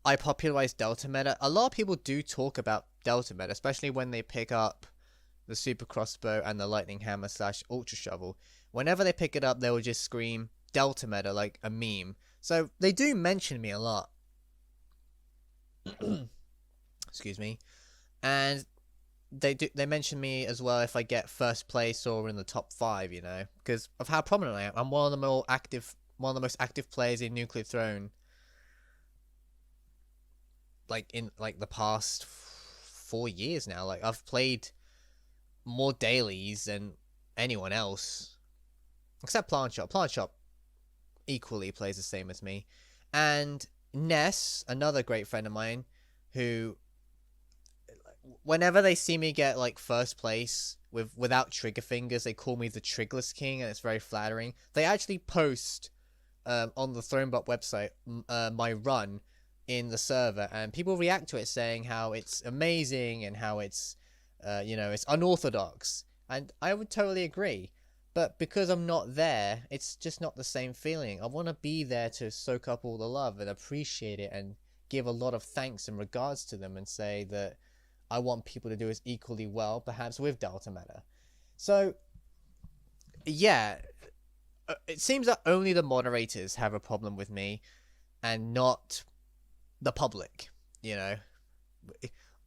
I popularized Delta Meta, a lot of people do talk about Delta Meta, especially when they pick up the Super Crossbow and the Lightning Hammer / Ultra Shovel. Whenever they pick it up, they will just scream Delta Meta like a meme. So they do mention me a lot. Excuse me. And they mention me as well if I get first place or in the top 5, you know, because of how prominent I am. I'm one of the most active players in Nuclear Throne. like in like the past 4 years now. Like I've played more dailies than anyone else except Plant Shop. Plant Shop equally plays the same as me, and Ness, another great friend of mine, who whenever they see me get like first place without trigger fingers, they call me the Triggerless King, and it's very flattering. They actually post on the Thronebot website my run in the server, and people react to it saying how it's amazing and how it's it's unorthodox, and I would totally agree. But because I'm not there, it's just not the same feeling. I want to be there to soak up all the love and appreciate it and give a lot of thanks and regards to them and say that I want people to do as equally well, perhaps with Delta Meta. So, yeah, it seems that only the moderators have a problem with me and not the public, you know.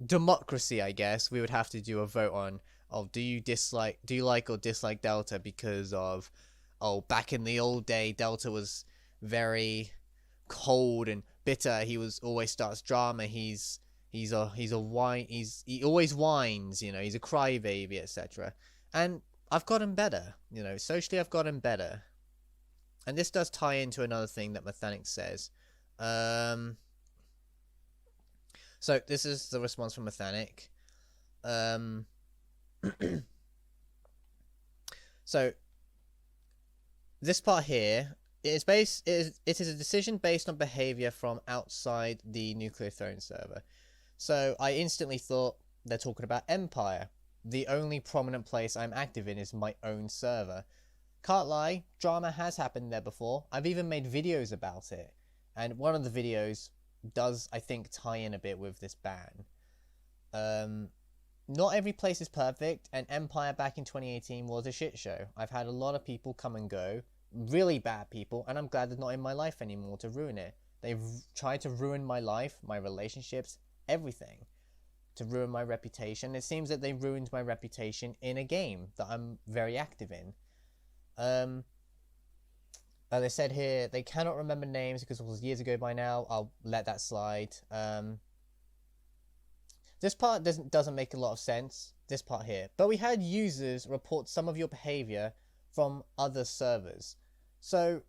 Democracy, I guess. We would have to do a vote on, oh, do you like or dislike Delta because of, oh, back in the old day, Delta was very cold and bitter. He was always starts drama. He always whines, he's a crybaby, etc. And I've gotten better, socially I've gotten better. And this does tie into another thing that Methanic says. So this is the response from Methanic. So this part here it is a decision based on behavior from outside the Nuclear Throne server. So I instantly thought they're talking about Empire. The only prominent place I'm active in is my own server. Can't lie, drama has happened there before. I've even made videos about it. And one of the videos does, I think, tie in a bit with this ban. Not every place is perfect, and Empire back in 2018 was a shit show. I've had a lot of people come and go, really bad people, and I'm glad they're not in my life anymore to ruin it. They've tried to ruin my life, my relationships, everything, to ruin my reputation. It seems that they ruined my reputation in a game that I'm very active in. They said here they cannot remember names because it was years ago by now. I'll let that slide. This part doesn't make a lot of sense, this part here. But we had users report some of your behavior from other servers. So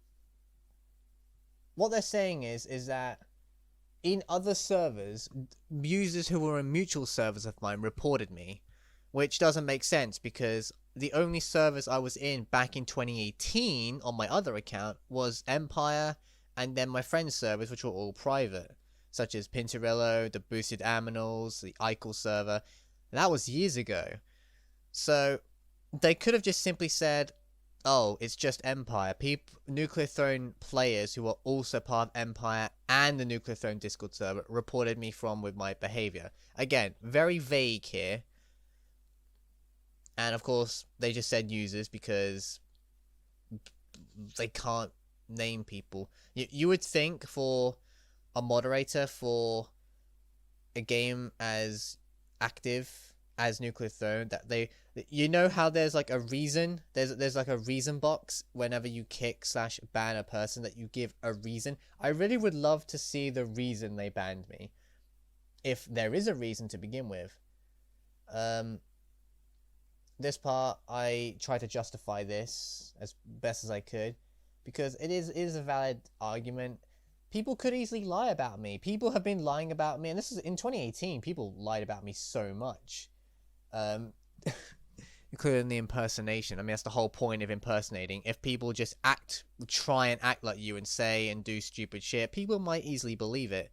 what they're saying is that in other servers, users who were in mutual servers of mine reported me, which doesn't make sense because the only servers I was in back in 2018 on my other account was Empire, and then my friends' servers, which were all private, such as Pinterillo, the Boosted Aminals, the Eichel server. That was years ago. So they could have just simply said, oh, it's just Empire. Nuclear Throne players who are also part of Empire and the Nuclear Throne Discord server reported me with my behavior. Again, very vague here. And of course, they just said users because they can't name people. You would think for a moderator for a game as active as Nuclear Throne that how there's like a reason, there's like a reason box whenever you kick/ban a person that you give a reason. I really would love to see the reason they banned me, if there is a reason to begin with. This part I try to justify this as best as I could because it is a valid argument. People could easily lie about me. People have been lying about me, and this is in 2018. People lied about me so much, including the impersonation. I mean, that's the whole point of impersonating. If people just try and act like you and say and do stupid shit, people might easily believe it.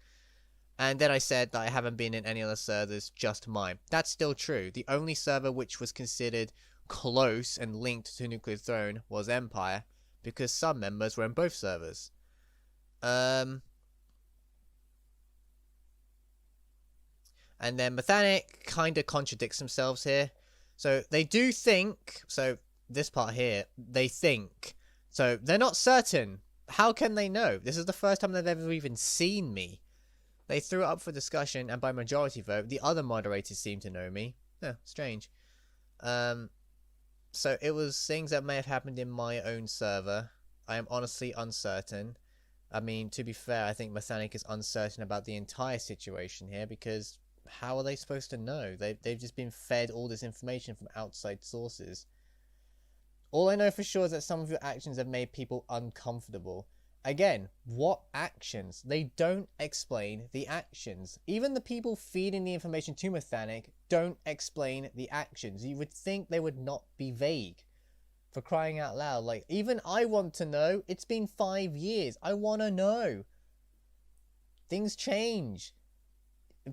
And then I said that I haven't been in any other servers, just mine. That's still true. The only server which was considered close and linked to Nuclear Throne was Empire, because some members were in both servers. And then Methanic kind of contradicts themselves here. So they do think, so this part here, they think. So they're not certain. How can they know? This is the first time they've ever even seen me. They threw it up for discussion, and by majority vote, the other moderators seem to know me. Strange. So it was things that may have happened in my own server. I am honestly uncertain. I mean, to be fair, I think Methanic is uncertain about the entire situation here because how are they supposed to know? They've just been fed all this information from outside sources. All I know for sure is that some of your actions have made people uncomfortable. Again, what actions? They don't explain the actions. Even the people feeding the information to Methanic don't explain the actions. You would think they would not be vague. For crying out loud, like, even I want to know. It's been 5 years. I want to know. Things change.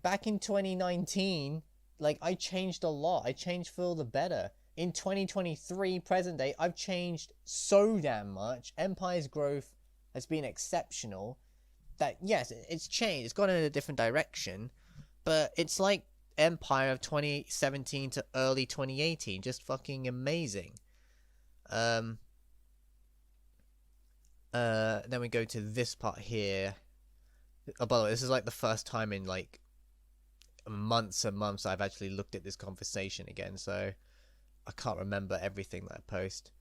Back in 2019, like, I changed a lot. I changed for the better. In 2023, present day, I've changed so damn much. Empire's growth has been exceptional. That, yes, it's changed. It's gone in a different direction. But it's like Empire of 2017 to early 2018. Just fucking amazing. Then we go to this part here. Oh, by the way, this is like the first time in like months and months I've actually looked at this conversation again, so I can't remember everything that I post.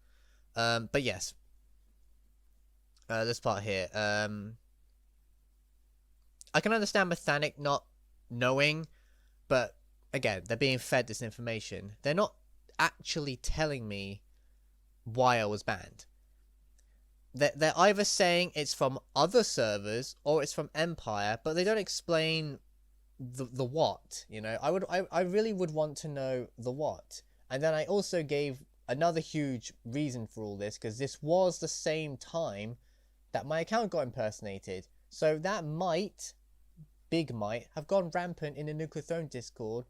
But yes, this part here. I can understand Methanic not knowing, but again, they're being fed this information. They're not actually telling me why I was banned. They're either saying it's from other servers or it's from Empire, but they don't explain the what. You know, I really would want to know the what. And then I also gave another huge reason for all this, because this was the same time that my account got impersonated. So that might, big might, have gone rampant in the Nuclear Throne Discord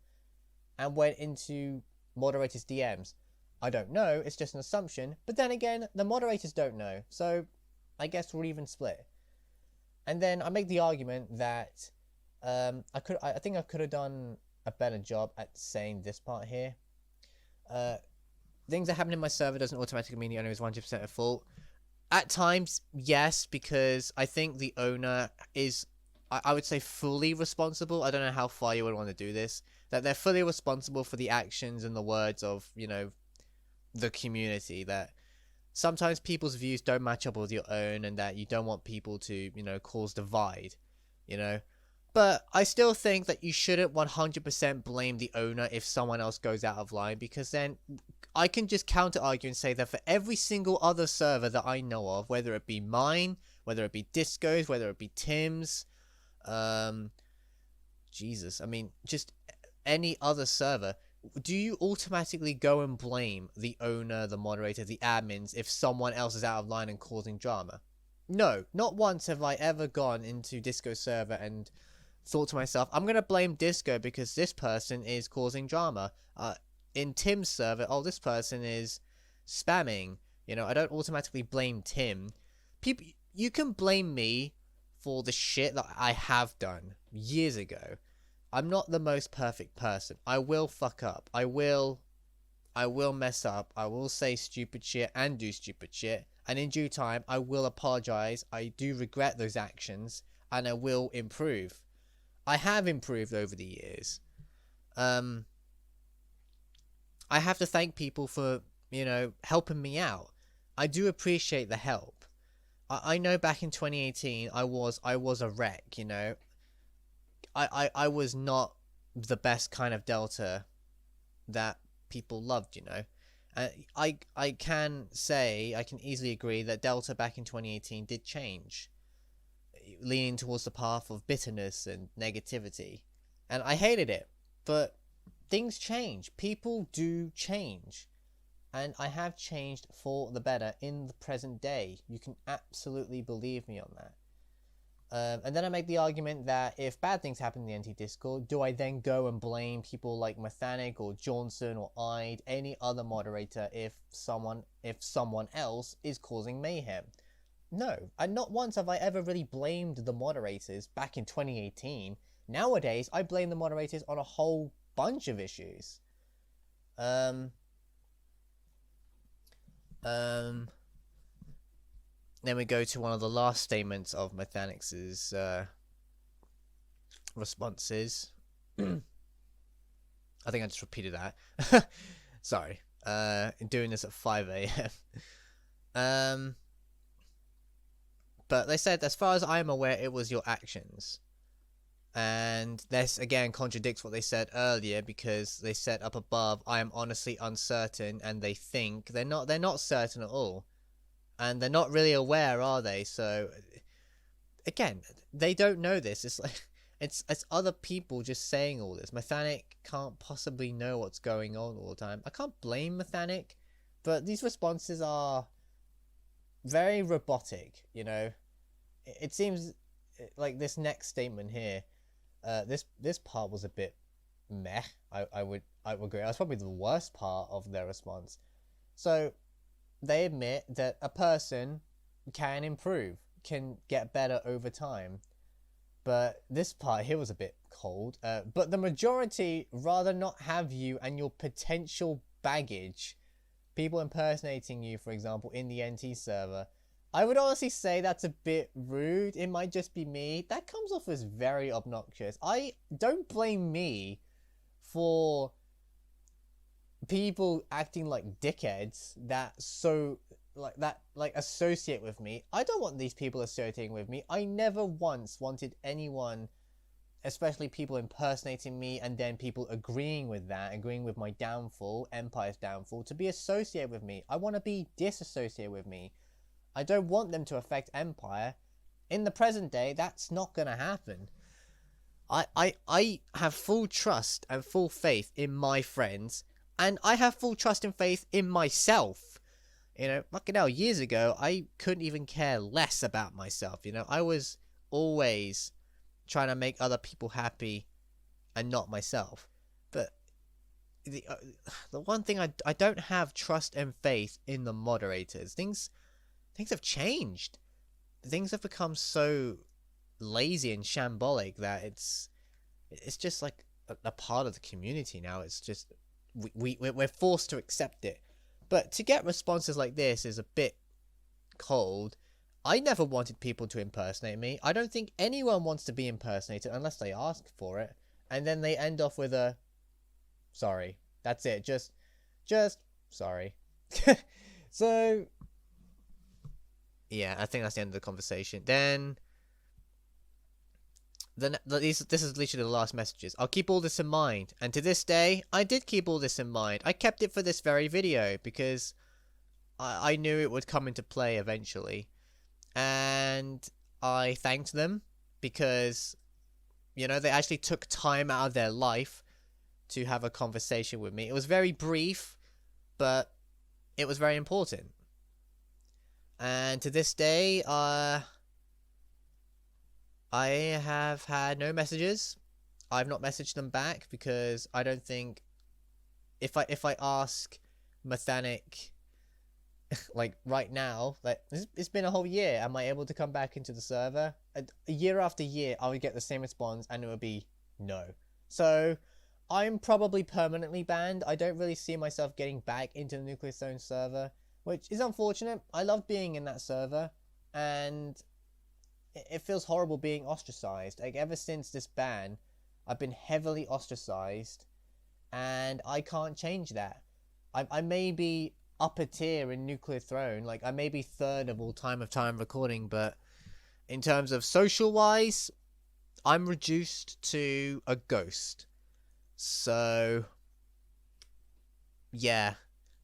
and went into moderators' DMs. I don't know, it's just an assumption, but then again, the moderators don't know, so I guess we're even split. And then I make the argument that I think I could have done a better job at saying this part here. Things that happen in my server doesn't automatically mean the owner is 100% at fault. At times, yes, because I think the owner is, I would say, fully responsible. I don't know how far you would want to do this. That they're fully responsible for the actions and the words of, you know, the community, that sometimes people's views don't match up with your own, and that you don't want people to, you know, cause divide, you know. But I still think that you shouldn't 100% blame the owner if someone else goes out of line, because then I can just counter argue and say that for every single other server that I know of, whether it be mine, whether it be Disco's, whether it be Tim's, Jesus, I mean, just any other server, do you automatically go and blame the owner, the moderator, the admins if someone else is out of line and causing drama? No, not once have I ever gone into Disco's server and thought to myself, I'm going to blame Disco because this person is causing drama. In Tim's server, oh, this person is spamming. You know, I don't automatically blame Tim. People, you can blame me for the shit that I have done years ago. I'm not the most perfect person. I will fuck up. I will mess up. I will say stupid shit and do stupid shit. And in due time, I will apologize. I do regret those actions, and I will improve. I have improved over the years. I have to thank people for, you know, helping me out. I do appreciate the help. I know back in 2018, I was a wreck, you know. I was not the best kind of Delta that people loved, you know. I can say, I can easily agree that Delta back in 2018 did change, leaning towards the path of bitterness and negativity. And I hated it, but things change. People do change. And I have changed for the better in the present day. You can absolutely believe me on that. And then I make the argument that if bad things happen in the NT Discord, do I then go and blame people like Methanic or Johnson or Ide, any other moderator, if someone else is causing mayhem? No, and not once have I ever really blamed the moderators back in 2018. Nowadays, I blame the moderators on a whole bunch of issues. Then we go to one of the last statements of Methanic's responses. I think I just repeated that. Sorry. Doing this at 5 a.m. But they said, as far as I am aware, it was your actions. And this again contradicts what they said earlier, because they said up above, I am honestly uncertain, and they think they're not certain at all. And they're not really aware, are they? So again, they don't know this. It's like it's other people just saying all this. Methanic can't possibly know what's going on all the time. I can't blame Methanic, but these responses are very robotic, you know. It seems like this next statement here, this part was a bit meh. I would agree. That's probably the worst part of their response. So they admit that a person can improve, can get better over time. But this part here was a bit cold. But the majority rather not have you and your potential baggage. People impersonating you, for example, in the NT server. I would honestly say that's a bit rude. It might just be me. That comes off as very obnoxious. I don't blame me for people acting like dickheads that associate with me. I don't want these people associating with me. I never once wanted anyone, especially people impersonating me and then people agreeing with my downfall, Empire's downfall, to be associated with me. I want to be disassociated with me. I don't want them to affect Empire. In the present day, that's not going to happen. I have full trust and full faith in my friends, and I have full trust and faith in myself. You know, fucking hell, years ago, I couldn't even care less about myself, you know. I was always trying to make other people happy and not myself. But the one thing I don't have trust and faith in the moderators. Things have changed. Things have become so lazy and shambolic that it's just like a part of the community now. It's just we're forced to accept it. But to get responses like this is a bit cold. I never wanted people to impersonate me. I don't think anyone wants to be impersonated unless they ask for it. And then they end off with a sorry. That's it. Just sorry. So yeah, I think that's the end of the conversation. Then this is literally the last messages. I'll keep all this in mind. And to this day, I did keep all this in mind. I kept it for this very video because I knew it would come into play eventually. And I thanked them because, you know, they actually took time out of their life to have a conversation with me. It was very brief, but it was very important. And to this day, I have had no messages. I've not messaged them back because I don't think if I ask Methanic like right now, like it's been a whole year, am I able to come back into the server? A year after year, I would get the same response and it would be no. So I'm probably permanently banned. I don't really see myself getting back into the Nuclear Throne server, which is unfortunate. I love being in that server, and it feels horrible being ostracized. Like, ever since this ban, I've been heavily ostracized, and I can't change that. I may be upper tier in Nuclear Throne, like I may be third of all time recording, but in terms of social-wise, I'm reduced to a ghost. So yeah.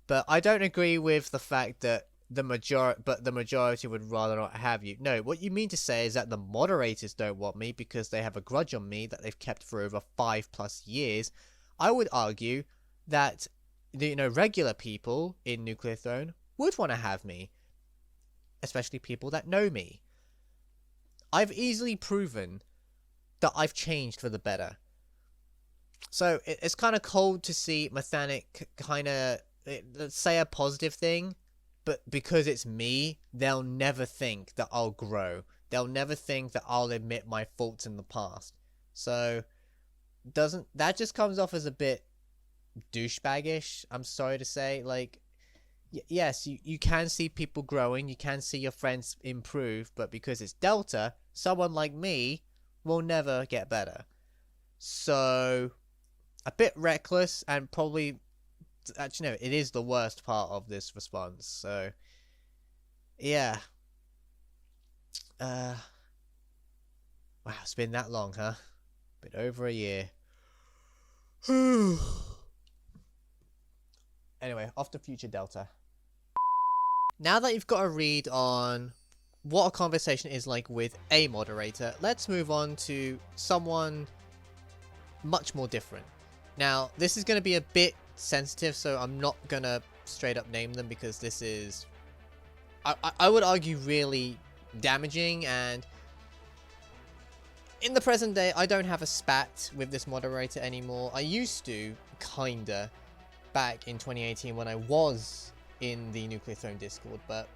But I don't agree with the fact that the majority would rather not have you. No, what you mean to say is that the moderators don't want me because they have a grudge on me that they've kept for over 5+ years. I would argue that regular people in Nuclear Throne would want to have me, especially people that know me. I've easily proven that I've changed for the better. So it's kind of cold to see Methanic kind of say a positive thing, but because it's me, they'll never think that I'll grow. They'll never think that I'll admit my faults in the past. So that just comes off as a bit douchebaggish, I'm sorry to say. Like, yes, you can see people growing, you can see your friends improve, but because it's Delta, someone like me will never get better. So a bit reckless, and probably, actually no, it is the worst part of this response. So yeah, Wow, it's been that long, huh? Been over a year. Anyway, off to Future Delta. Now that you've got a read on what a conversation is like with a moderator, let's move on to someone much more different. Now, this is going to be a bit sensitive, so I'm not going to straight up name them because this is, I would argue, really damaging. And in the present day, I don't have a spat with this moderator anymore. I used to, kinda, back in 2018 when I was in the Nuclear Throne Discord, but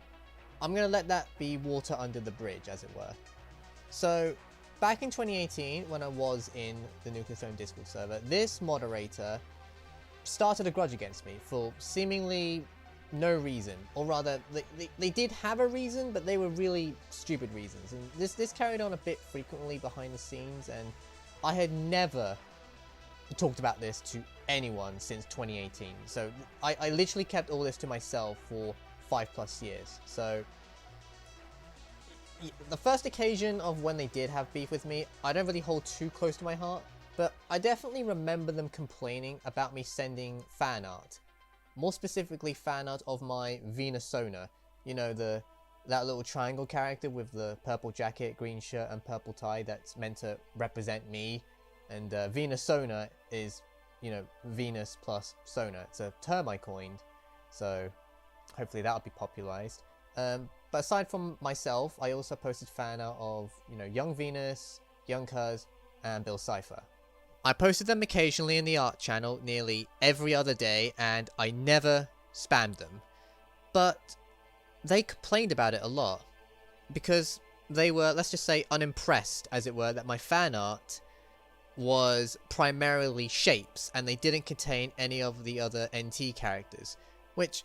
I'm going to let that be water under the bridge, as it were. So, back in 2018, when I was in the Nuclear Throne Discord server, this moderator started a grudge against me for seemingly no reason. Or rather, they did have a reason, but they were really stupid reasons. And this carried on a bit frequently behind the scenes, and I had never talked about this to anyone since 2018. So I literally kept all this to myself for 5+ years. So the first occasion of when they did have beef with me, I don't really hold too close to my heart, but I definitely remember them complaining about me sending fan art. More specifically, fan art of my Venusona. You know, that little triangle character with the purple jacket, green shirt, and purple tie that's meant to represent me. And Venusona is, you know, Venus plus Sona. It's a term I coined, so hopefully that'll be popularized. But aside from myself, I also posted fan art of, you know, Young Venus, Young Cuz, and Bill Cipher. I posted them occasionally in the art channel nearly every other day, and I never spammed them. But they complained about it a lot, because they were, let's just say, unimpressed, as it were, that my fan art was primarily shapes, and they didn't contain any of the other NT characters. Which,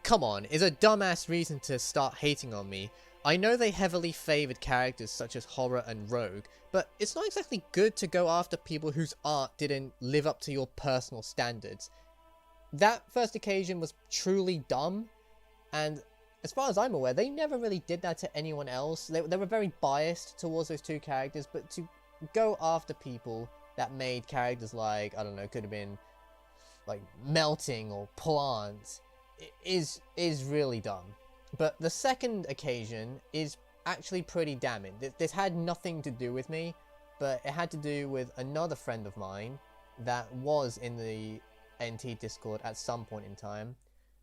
come on, is a dumbass reason to start hating on me. I know they heavily favoured characters such as Horror and Rogue, but it's not exactly good to go after people whose art didn't live up to your personal standards. That first occasion was truly dumb, and as far as I'm aware, they never really did that to anyone else. They were very biased towards those two characters, but to go after people that made characters like, I don't know, could have been like Melting or Plant, is really dumb. But the second occasion is actually pretty damning. This had nothing to do with me, but it had to do with another friend of mine that was in the NT Discord at some point in time.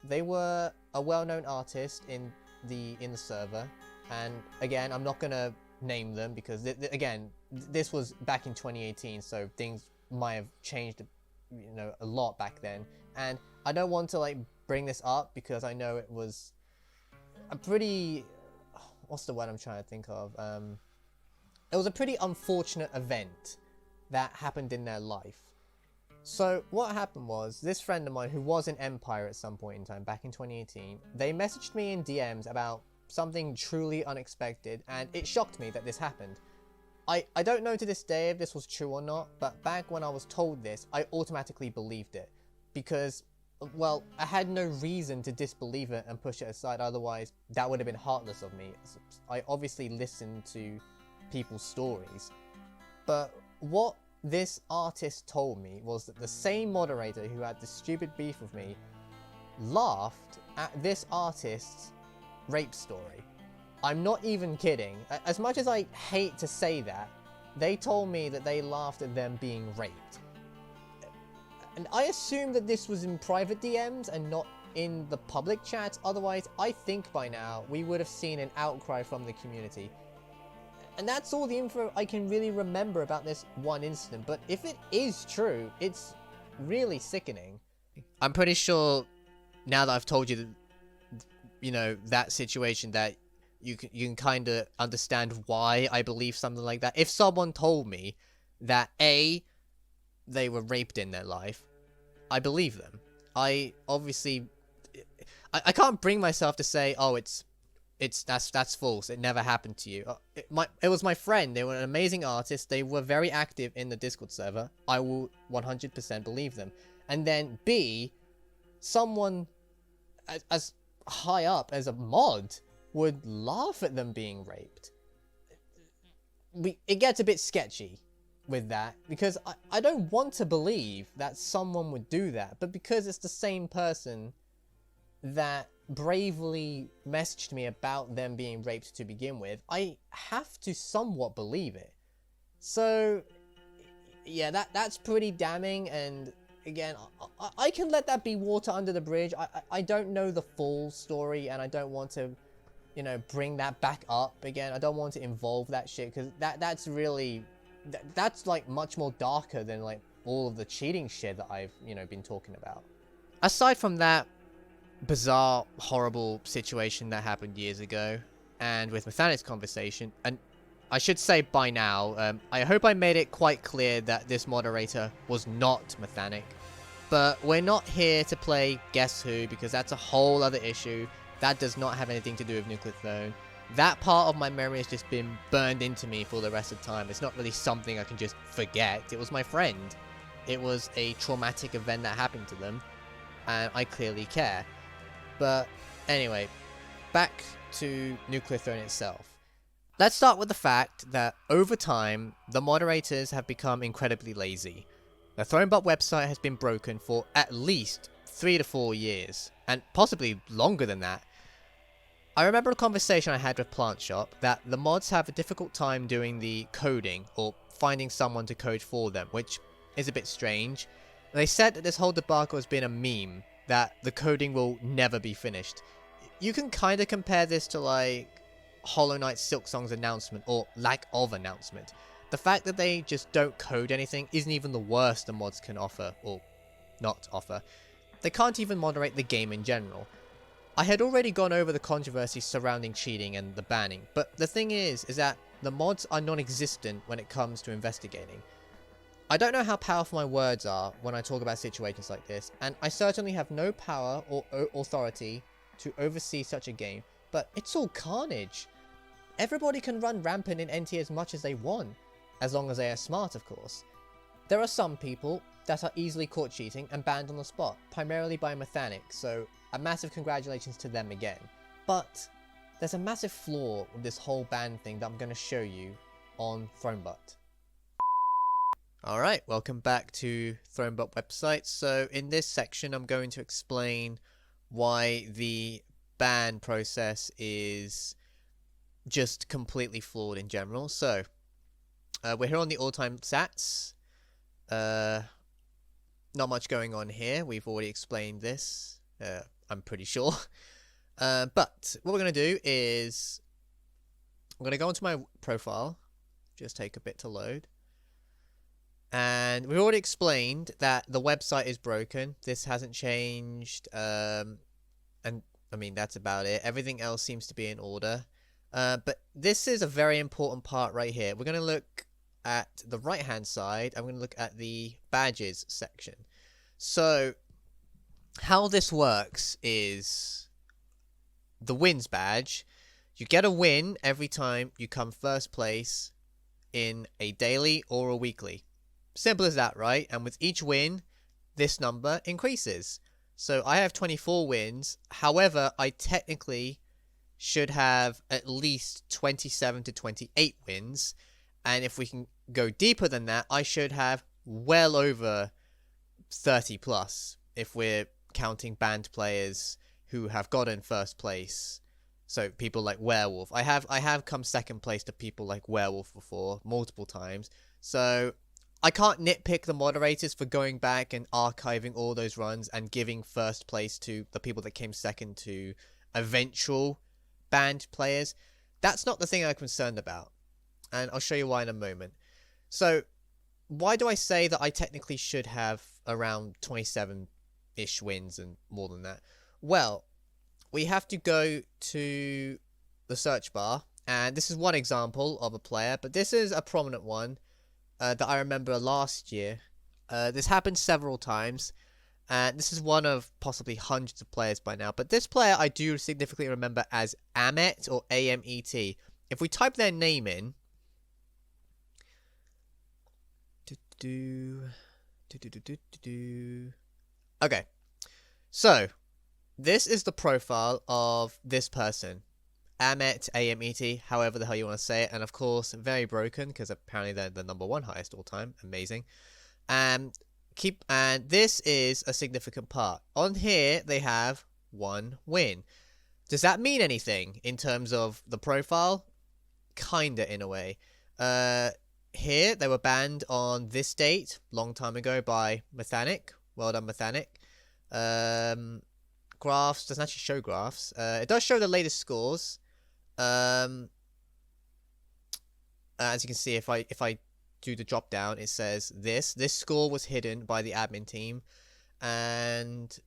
They were a well-known artist in the server, and again, I'm not gonna name them because again, this was back in 2018, so things might have changed, you know, a lot back then. And I don't want to like bring this up because I know it was a pretty, what's the word I'm trying to think of? It was a pretty unfortunate event that happened in their life. So what happened was, this friend of mine who was in Empire at some point in time back in 2018, they messaged me in DMs about something truly unexpected, and it shocked me that this happened. I don't know to this day if this was true or not, but back when I was told this, I automatically believed it. Because, well, I had no reason to disbelieve it and push it aside, otherwise that would have been heartless of me. I obviously listened to people's stories. But what this artist told me was that the same moderator who had this stupid beef with me laughed at this artist's rape story. I'm not even kidding. As much as I hate to say that, they told me that they laughed at them being raped. And I assume that this was in private DMs and not in the public chats, otherwise I think by now we would have seen an outcry from the community. And that's all the info I can really remember about this one incident, but if it is true, it's really sickening. I'm pretty sure, now that I've told you, you know, that situation, that you can kind of understand why I believe something like that. If someone told me that A, they were raped in their life, I believe them. I obviously, I can't bring myself to say, oh, that's false, it never happened to you. It was my friend, they were an amazing artist, they were very active in the Discord server, I will 100% believe them. And then B, someone as high up as a mod would laugh at them being raped. it gets a bit sketchy with that, because I don't want to believe that someone would do that, but because it's the same person that bravely messaged me about them being raped to begin with, I have to somewhat believe it. So yeah, that's pretty damning, and again, I can let that be water under the bridge. I don't know the full story, and I don't want to, you know, bring that back up again. I don't want to involve that shit, because that's really, that's like much more darker than like all of the cheating shit that I've, you know, been talking about. Aside from that bizarre, horrible situation that happened years ago, and with Methanic's conversation, and I should say by now, I hope I made it quite clear that this moderator was not Methanic. But we're not here to play Guess Who, because that's a whole other issue. That does not have anything to do with Nuclear Throne. That part of my memory has just been burned into me for the rest of the time. It's not really something I can just forget. It was my friend. It was a traumatic event that happened to them, and I clearly care. But anyway, back to Nuclear Throne itself. Let's start with the fact that over time, the moderators have become incredibly lazy. The Thronebot website has been broken for at least 3 to 4 years, and possibly longer than that. I remember a conversation I had with Plant Shop that the mods have a difficult time doing the coding, or finding someone to code for them, which is a bit strange. They said that this whole debacle has been a meme, that the coding will never be finished. You can kind of compare this to like Hollow Knight Silksong's announcement, or lack of announcement. The fact that they just don't code anything isn't even the worst the mods can offer, or not offer. They can't even moderate the game in general. I had already gone over the controversies surrounding cheating and the banning, but the thing is that the mods are non-existent when it comes to investigating. I don't know how powerful my words are when I talk about situations like this, and I certainly have no power or authority to oversee such a game, but it's all carnage. Everybody can run rampant in NT as much as they want, as long as they are smart, of course. There are some people that are easily caught cheating and banned on the spot, primarily by Methanic, so a massive congratulations to them again. But there's a massive flaw with this whole ban thing that I'm going to show you on Thronebot. Alright, welcome back to Thronebot website. So in this section I'm going to explain why the ban process is just completely flawed in general. So we're here on the all-time stats. Not much going on here. We've already explained this, I'm pretty sure. But what we're going to do is I'm going to go into my profile. Just take a bit to load. And we've already explained that the website is broken. This hasn't changed. And I mean, that's about it. Everything else seems to be in order. But this is a very important part right here. We're going to look at the right hand side. I'm going to look at the badges section. So how this works is the wins badge. You get a win every time you come first place in a daily or a weekly. Simple as that, right? And with each win, this number increases. So I have 24 wins. However, I technically should have at least 27 to 28 wins. And if we can go deeper than that, I should have well over 30 plus if we're counting banned players who have gotten first place. So people like Werewolf. I have come second place to people like Werewolf before, multiple times. So I can't nitpick the moderators for going back and archiving all those runs and giving first place to the people that came second to eventual banned players. That's not the thing I'm concerned about. And I'll show you why in a moment. So why do I say that I technically should have around 27-ish wins and more than that? Well, we have to go to the search bar. And this is one example of a player, but this is a prominent one. That I remember last year. This happened several times, and this is one of possibly hundreds of players by now. But this player I do significantly remember as Amet, or A-M-E-T. If we type their name in, okay, so this is the profile of this person, Amet, A-M-E-T, however the hell you want to say it. And of course, very broken, because apparently they're the #1 highest all time. Amazing. And this is a significant part. On here, they have 1 win. Does that mean anything in terms of the profile? Kinda, in a way. Here, they were banned on this date, long time ago, by Methanic. Well done, Methanic. Graphs, doesn't actually show graphs. It does show the latest scores. As you can see, if I do the drop down, it says this score was hidden by the admin team, and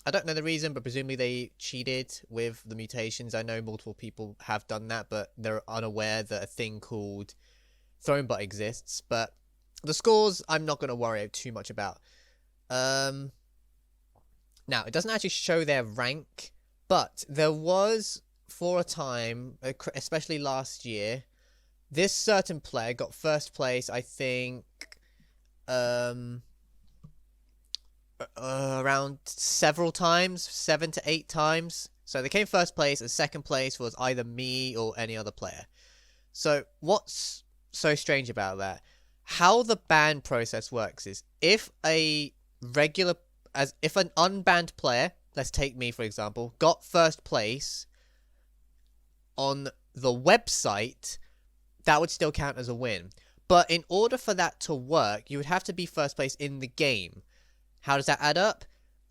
I don't know the reason, but presumably they cheated with the mutations. I know multiple people have done that, but they're unaware that a thing called Thronebot exists. But the scores, I'm not going to worry too much about. Now, it doesn't actually show their rank, but there was, for a time, especially last year, this certain player got first place, I think, around several times, 7 to 8 times. So they came first place, and second place was either me or any other player. So what's so strange about that? How the ban process works is if an unbanned player, let's take me for example, got first place on the website, that would still count as a win. But in order for that to work, you would have to be first place in the game. How does that add up?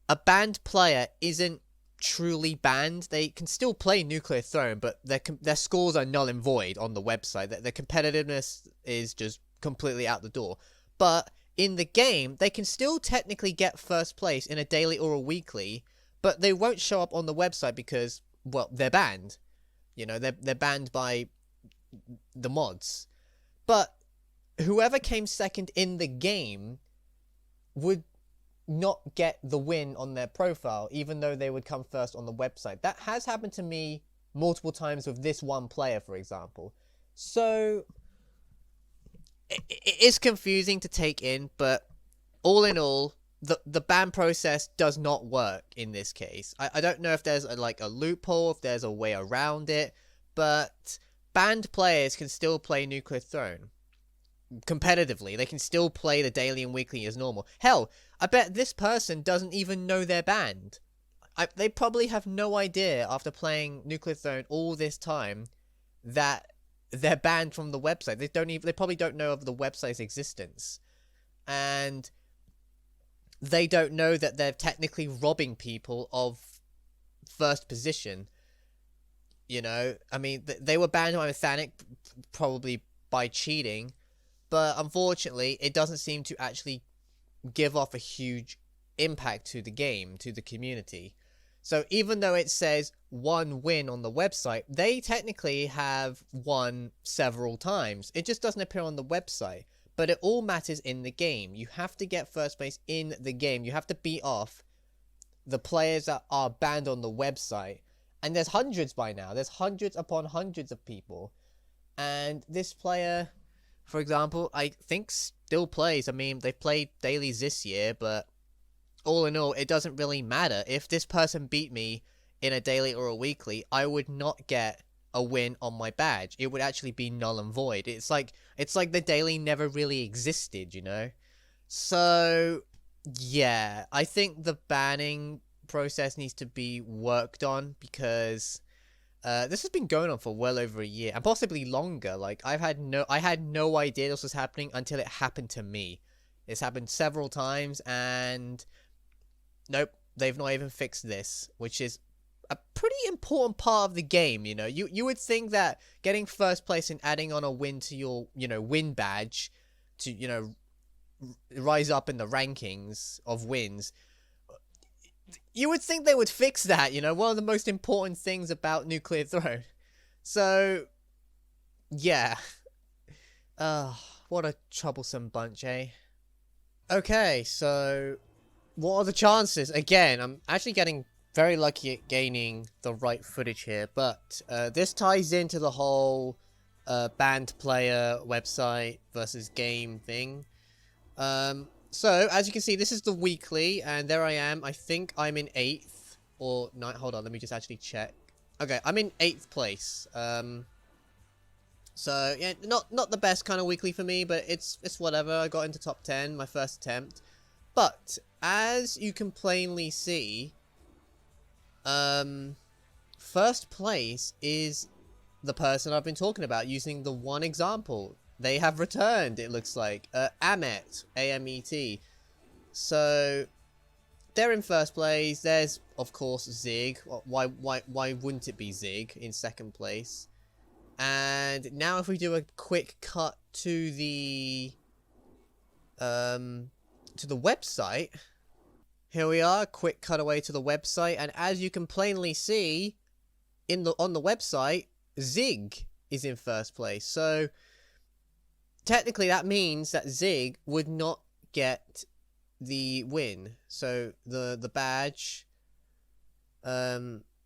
A banned player isn't truly banned. They can still play Nuclear Throne, but their scores are null and void on the website. Their competitiveness is just completely out the door. But in the game, they can still technically get first place in a daily or a weekly, but they won't show up on the website because, well, they're banned. You know, they're banned by the mods. But whoever came second in the game would not get the win on their profile, even though they would come first on the website. That has happened to me multiple times with this one player, for example. So it is confusing to take in, but all in all, the ban process does not work in this case. I don't know if there's a loophole, if there's a way around it, but banned players can still play Nuclear Throne competitively. They can still play the daily and weekly as normal. Hell, I bet this person doesn't even know they're banned. They probably have no idea after playing Nuclear Throne all this time that they're banned from the website. They probably don't know of the website's existence. And they don't know that they're technically robbing people of first position. You know, I mean, they were banned by Methanic probably by cheating, but unfortunately, it doesn't seem to actually give off a huge impact to the game, to the community. So even though it says 1 win on the website, they technically have won several times. It just doesn't appear on the website. But it all matters in the game. You have to get first place in the game. You have to beat off the players that are banned on the website. And there's hundreds by now. There's hundreds upon hundreds of people. And this player, for example, I think still plays. I mean, they've played dailies this year, but all in all, it doesn't really matter. If this person beat me in a daily or a weekly, I would not get a win on my badge. It would actually be null and void. It's like the daily never really existed, you know? So, yeah, I think the banning process needs to be worked on because this has been going on for well over a year and possibly longer. Like I had no idea this was happening until it happened to me. It's happened several times and nope, they've not even fixed this, which is a pretty important part of the game, you know. You would think that getting first place and adding on a win to your, you know, win badge to, you know, rise up in the rankings of wins, you would think they would fix that, you know, one of the most important things about Nuclear Throne. So, yeah. What a troublesome bunch, eh? Okay, so what are the chances? Again, I'm actually getting very lucky at gaining the right footage here, but this ties into the whole banned player website versus game thing. So, as you can see, this is the weekly, and there I am. I think I'm in 8th or 9th. Hold on, let me just actually check. Okay, I'm in 8th place. So yeah, not the best kind of weekly for me, but it's whatever. I got into top 10, my first attempt. But as you can plainly see, um, first place is the person I've been talking about using the one example. They have returned, it looks like. Amet, A-M-E-T. So they're in first place. There's, of course, Zig. Why wouldn't it be Zig in second place? And now if we do a quick cut to the website, here we are, quick cutaway to the website, and as you can plainly see on the website, Zig is in first place. So technically that means that Zig would not get the win. So the badge,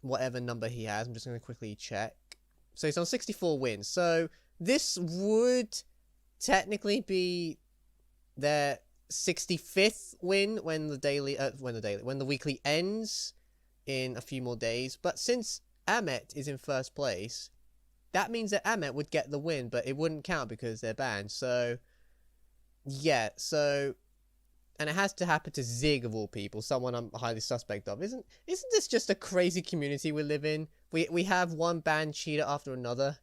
whatever number he has, I'm just going to quickly check. So he's on 64 wins. So this would technically be their 65th win when the weekly ends in a few more days. But since Amet is in first place, that means that Amet would get the win, but it wouldn't count because they're banned. So yeah, and it has to happen to Zig of all people, someone I'm highly suspect of. Isn't this just a crazy community we live in? We have one banned cheater after another.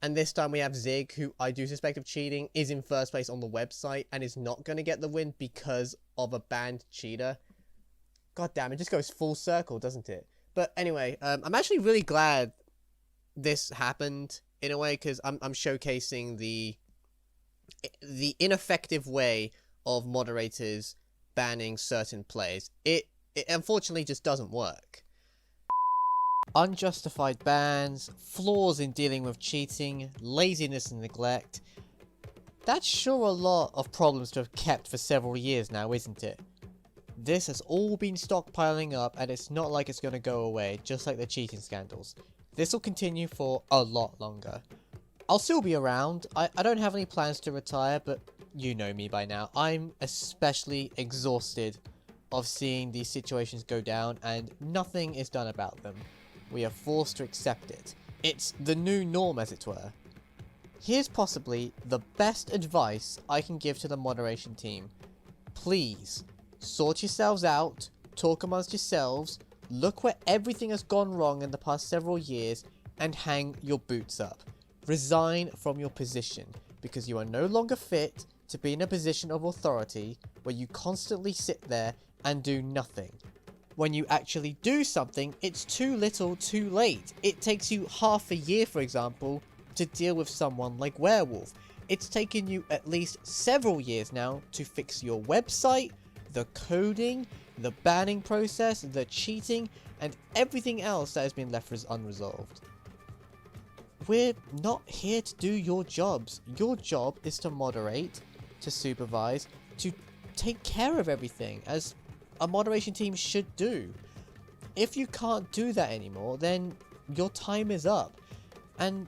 And this time we have Zig, who I do suspect of cheating, is in first place on the website and is not going to get the win because of a banned cheater. God damn, it just goes full circle, doesn't it? But anyway, I'm actually really glad this happened in a way, because I'm showcasing the ineffective way of moderators banning certain players. It unfortunately just doesn't work. Unjustified bans, flaws in dealing with cheating, laziness and neglect. That's sure a lot of problems to have kept for several years now, isn't it? This has all been stockpiling up, and it's not like it's going to go away, just like the cheating scandals. This will continue for a lot longer. I'll still be around. I don't have any plans to retire, but you know me by now. I'm especially exhausted of seeing these situations go down and nothing is done about them. We are forced to accept it. It's the new norm, as it were. Here's possibly the best advice I can give to the moderation team. Please, sort yourselves out, talk amongst yourselves, look where everything has gone wrong in the past several years, and hang your boots up. Resign from your position, because you are no longer fit to be in a position of authority where you constantly sit there and do nothing. When you actually do something, it's too little too late. It takes you half a year, for example, to deal with someone like Werewolf. It's taken you at least several years now to fix your website, the coding, the banning process, the cheating, and everything else that has been left unresolved. We're not here to do your jobs. Your job is to moderate, to supervise, to take care of everything, as a moderation team should do. If you can't do that anymore, then your time is up. And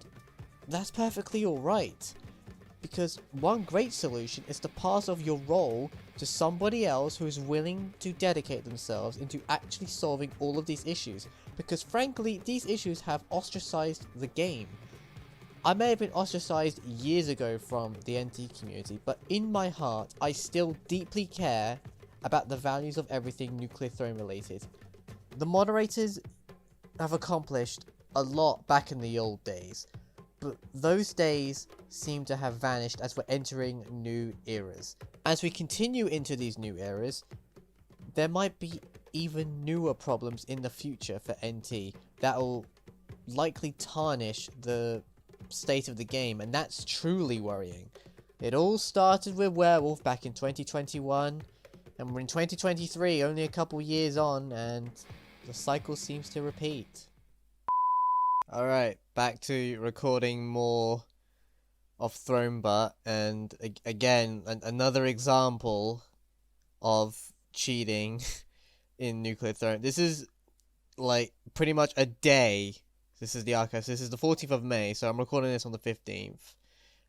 that's perfectly alright. Because one great solution is to pass off your role to somebody else who is willing to dedicate themselves into actually solving all of these issues. Because frankly, these issues have ostracized the game. I may have been ostracized years ago from the NT community, but in my heart, I still deeply care about the values of everything Nuclear Throne related. The moderators have accomplished a lot back in the old days, but those days seem to have vanished as we're entering new eras. As we continue into these new eras, there might be even newer problems in the future for NT that will likely tarnish the state of the game, and that's truly worrying. It all started with Werewolf back in 2021, and we're in 2023, only a couple years on, and the cycle seems to repeat. Alright, back to recording more of Thronebutt, and again, another example of cheating in Nuclear Throne. This is like pretty much a day. This is the archives. This is the 14th of May, so I'm recording this on the 15th.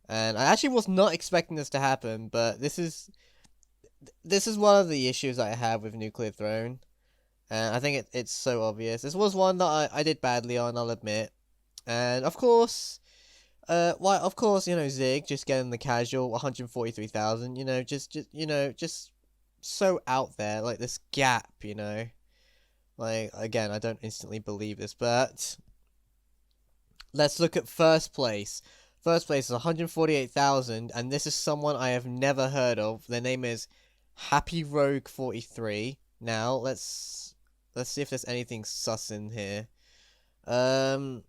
And I actually was not expecting this to happen, but this is one of the issues I have with Nuclear Throne. And I think it's so obvious. This was one that I did badly on, I'll admit. And of course, of course, Zig just getting the casual 143,000. Just so out there, like this gap. Like again, I don't instantly believe this, but let's look at first place. First place is 148,000, and this is someone I have never heard of. Their name is Happy Rogue 43. Now let's see if there's anything sus in here. No,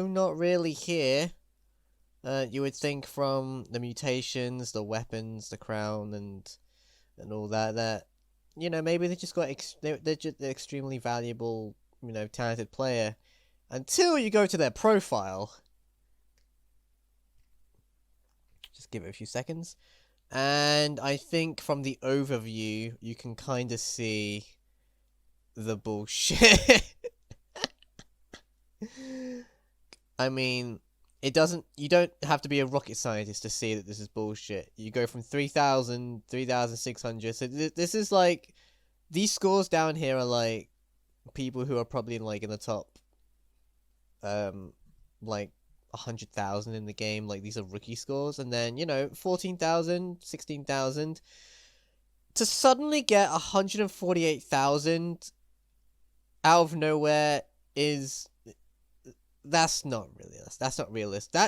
not really here. You would think from the mutations, the weapons, the crown, and all that maybe they just got they're just an extremely valuable, talented player. Until you go to their profile. Just give it a few seconds. And I think from the overview, you can kind of see the bullshit. I mean, you don't have to be a rocket scientist to see that this is bullshit. You go from 3,000, 3,600. So this is like, these scores down here are like people who are probably in the top, like 100,000 in the game. Like, these are rookie scores. And then, 14,000, 16,000. To suddenly get 148,000 out of nowhere that's not realistic. That's not realistic.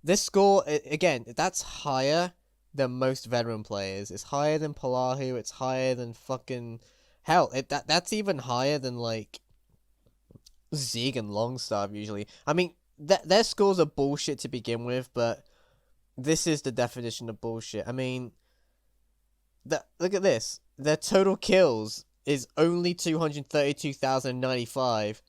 This score, again, that's higher than most veteran players. It's higher than Palahu. It's higher than fucking, hell, that's even higher than like Zig and Longstar usually. I mean, their scores are bullshit to begin with, but this is the definition of bullshit. I mean, look at this. Their total kills is only 232,095,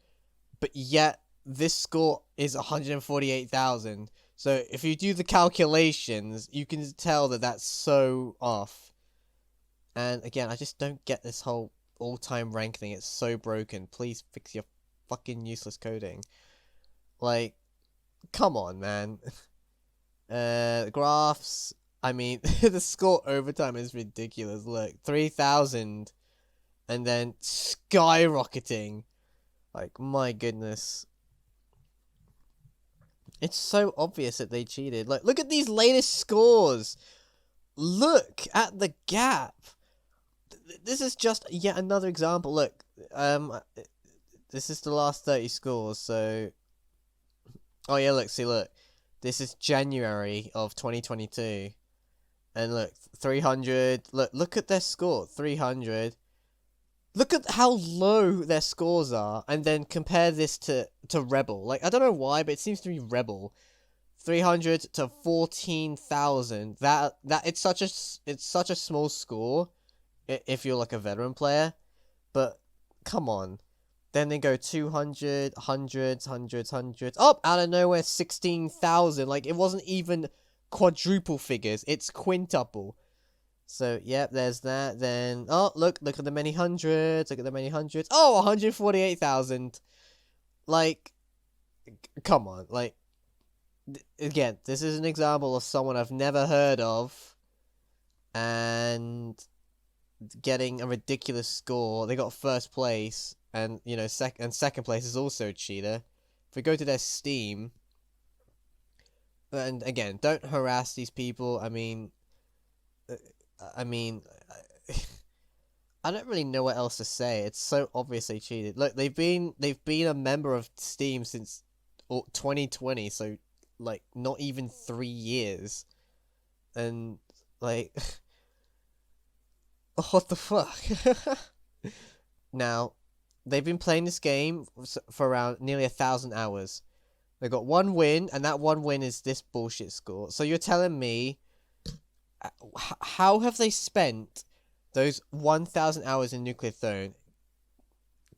but yet this score is 148,000. So if you do the calculations, you can tell that that's so off. And again, I just don't get this whole all-time rank thing. It's so broken. Please fix your fucking useless coding. Like, come on, man. Graphs. I mean, the score overtime is ridiculous. Look, 3,000, and then skyrocketing. Like, my goodness. It's so obvious that they cheated. Like, look at these latest scores. Look at the gap. This is just yet another example. Look, this is the last 30 scores, so... Oh yeah, look, this is January of 2022. And look, 300. Look at their score, 300. Look at how low their scores are, and then compare this to Rebel. Like, I don't know why, but it seems to be Rebel. 300 to 14,000. That it's such a small score if you're like a veteran player. But come on. Then they go 200, hundreds. Oh, out of nowhere, 16,000. Like, it wasn't even quadruple figures. It's quintuple. So, yep, there's that. Then, oh, look at the many hundreds. Look at the many hundreds. Oh, 148,000. Like, come on. Like, again, this is an example of someone I've never heard of. And getting a ridiculous score. They got first place. And, second place is also a cheater. If we go to their Steam. And, again, don't harass these people. I mean, I don't really know what else to say. It's so obvious they cheated. Look, they've been a member of Steam since 2020, so like not even 3 years, and like, what the fuck? Now, they've been playing this game for around nearly 1,000 hours. They got one win, and that one win is this bullshit score. So you're telling me, how have they spent those 1,000 hours in Nuclear Throne?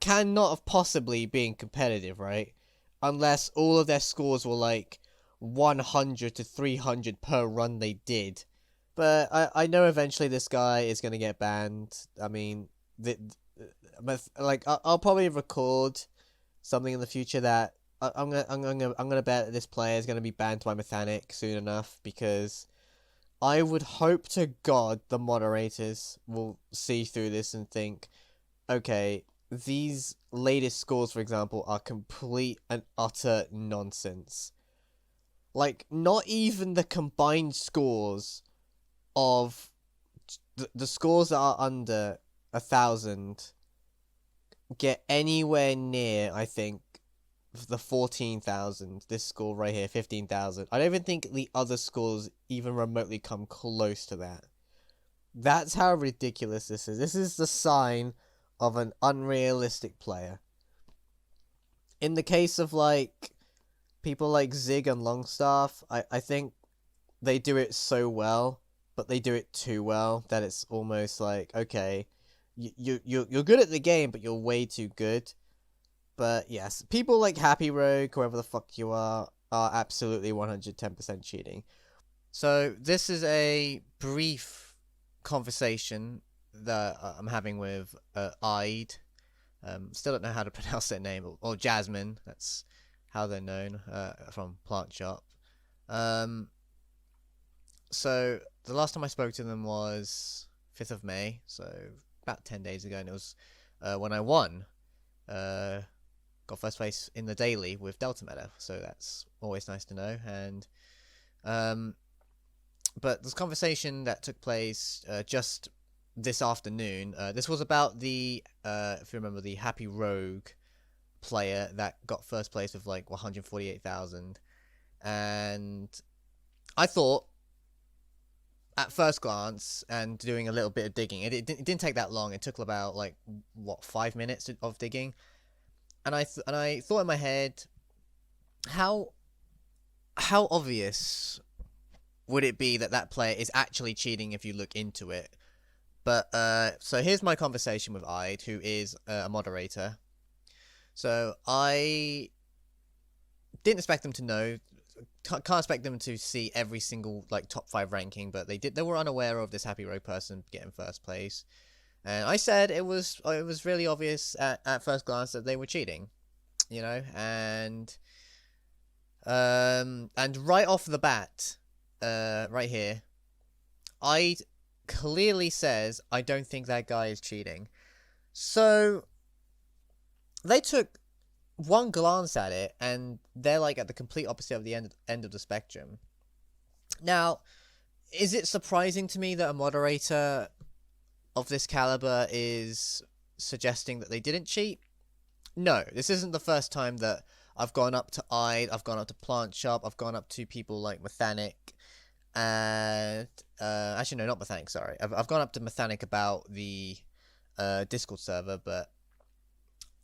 Cannot have possibly been competitive, right? Unless all of their scores were like 100 to 300 per run they did. But I know eventually this guy is gonna get banned. I mean, I'll probably record something in the future that I'm gonna bet that this player is gonna be banned by Mechanic soon enough, because I would hope to God the moderators will see through this and think, okay, these latest scores, for example, are complete and utter nonsense. Like, not even the combined scores of the scores that are under 1,000 get anywhere near, I think, the 14,000. This score right here, 15,000. I don't even think the other scores even remotely come close to that. That's how ridiculous this is. This is the sign of an unrealistic player. In the case of, like, people like Zig and Longstaff, I think they do it so well, but they do it too well that it's almost like, okay, you're good at the game, but you're way too good. But yes, people like Happy Rogue, whoever the fuck you are absolutely 110% cheating. So this is a brief conversation that I'm having with Ide. Still don't know how to pronounce their name, or Jasmine. That's how they're known from Plant Shop. So the last time I spoke to them was 5th of May, so about 10 days ago, and it was when I won. Got first place in the daily with Delta Meta, so that's always nice to know. And but this conversation that took place just this afternoon, this was about the if you remember, the Happy Rogue player that got first place with like 148,000, and I thought at first glance and doing a little bit of digging, it didn't take that long. It took about like 5 minutes of digging. And I thought in my head, how obvious would it be that player is actually cheating if you look into it? But so here's my conversation with Ide, who is a moderator. So I didn't expect them to know. Can't expect them to see every single like top 5 ranking, but they did. They were unaware of this Happy Rogue person getting first place. And I said it was really obvious at first glance that they were cheating, you know, and right off the bat, right here, I clearly says I don't think that guy is cheating. So they took one glance at it, and they're like at the complete opposite of the end of the spectrum. Now, is it surprising to me that a moderator of this caliber is suggesting that they didn't cheat? No, this isn't the first time that I've gone up to Ide, I've gone up to Plant Shop, I've gone up to people like Methanic, and actually no, not Methanic, sorry. I've gone up to Methanic about the Discord server, but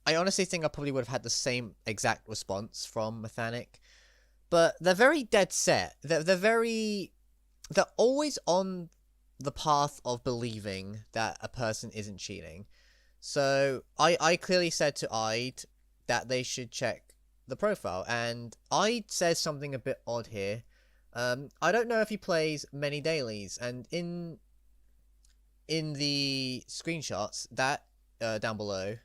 I honestly think I probably would have had the same exact response from Methanic. But they're very dead set. They're always on the path of believing that a person isn't cheating. So I clearly said to Ide that they should check the profile, and Ide says something a bit odd here. I don't know if he plays many dailies, and in the screenshots that down below,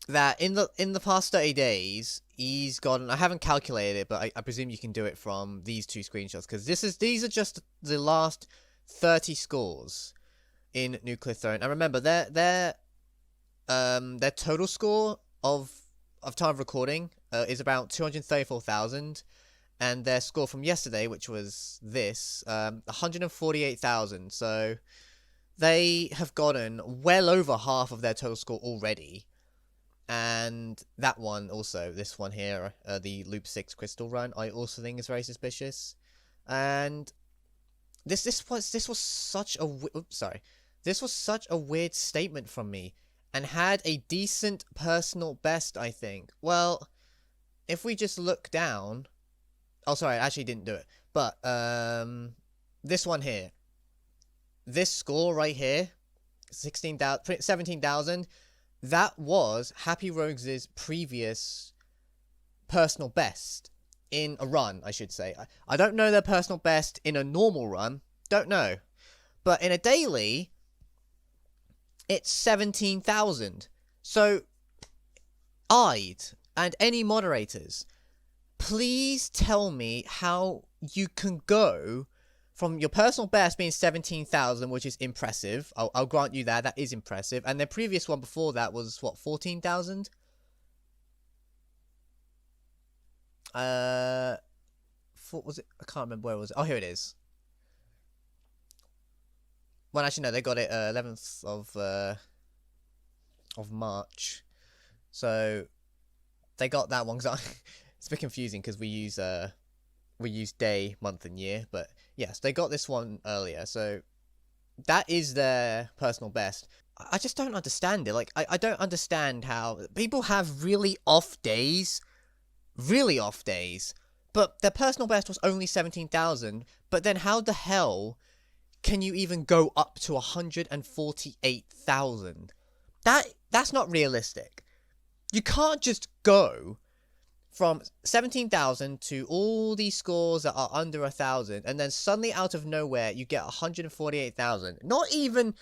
that in the past 30 days he's gotten, I haven't calculated it, but I presume you can do it from these 2 screenshots, because these are just the last 30 scores in Nuclear Throne. And remember, their total score of time of recording is about 234,000, and their score from yesterday, which was this, 148,000. So they have gotten well over half of their total score already. And that one also, this one here, the Loop 6 Crystal Run, I also think is very suspicious. And this was such a weird statement from me, and had a decent personal best, I think. Well, if we just look down, oh sorry, I actually didn't do it, but this one here, this score right here, 17,000, that was Happy Rogues' previous personal best in a run, I should say. I don't know their personal best in a normal run, don't know. But in a daily, it's 17,000. So, Ide and any moderators, Please tell me how you can go from your personal best being 17,000, which is impressive. I'll grant you that. That is impressive. And the previous one before that was, what, 14,000? Was it? I can't remember where it was. Oh, here it is. Well, actually, no, they got it 11th of March. So they got that one. Cause it's a bit confusing because we use day, month, and year. But yes, they got this one earlier. So that is their personal best. I just don't understand it. Like, I don't understand how people have really off days. Really off days. But their personal best was only 17,000. But then how the hell can you even go up to 148,000? That's not realistic. You can't just go from 17,000 to all these scores that are under 1,000, and then suddenly out of nowhere you get 148,000. Not even,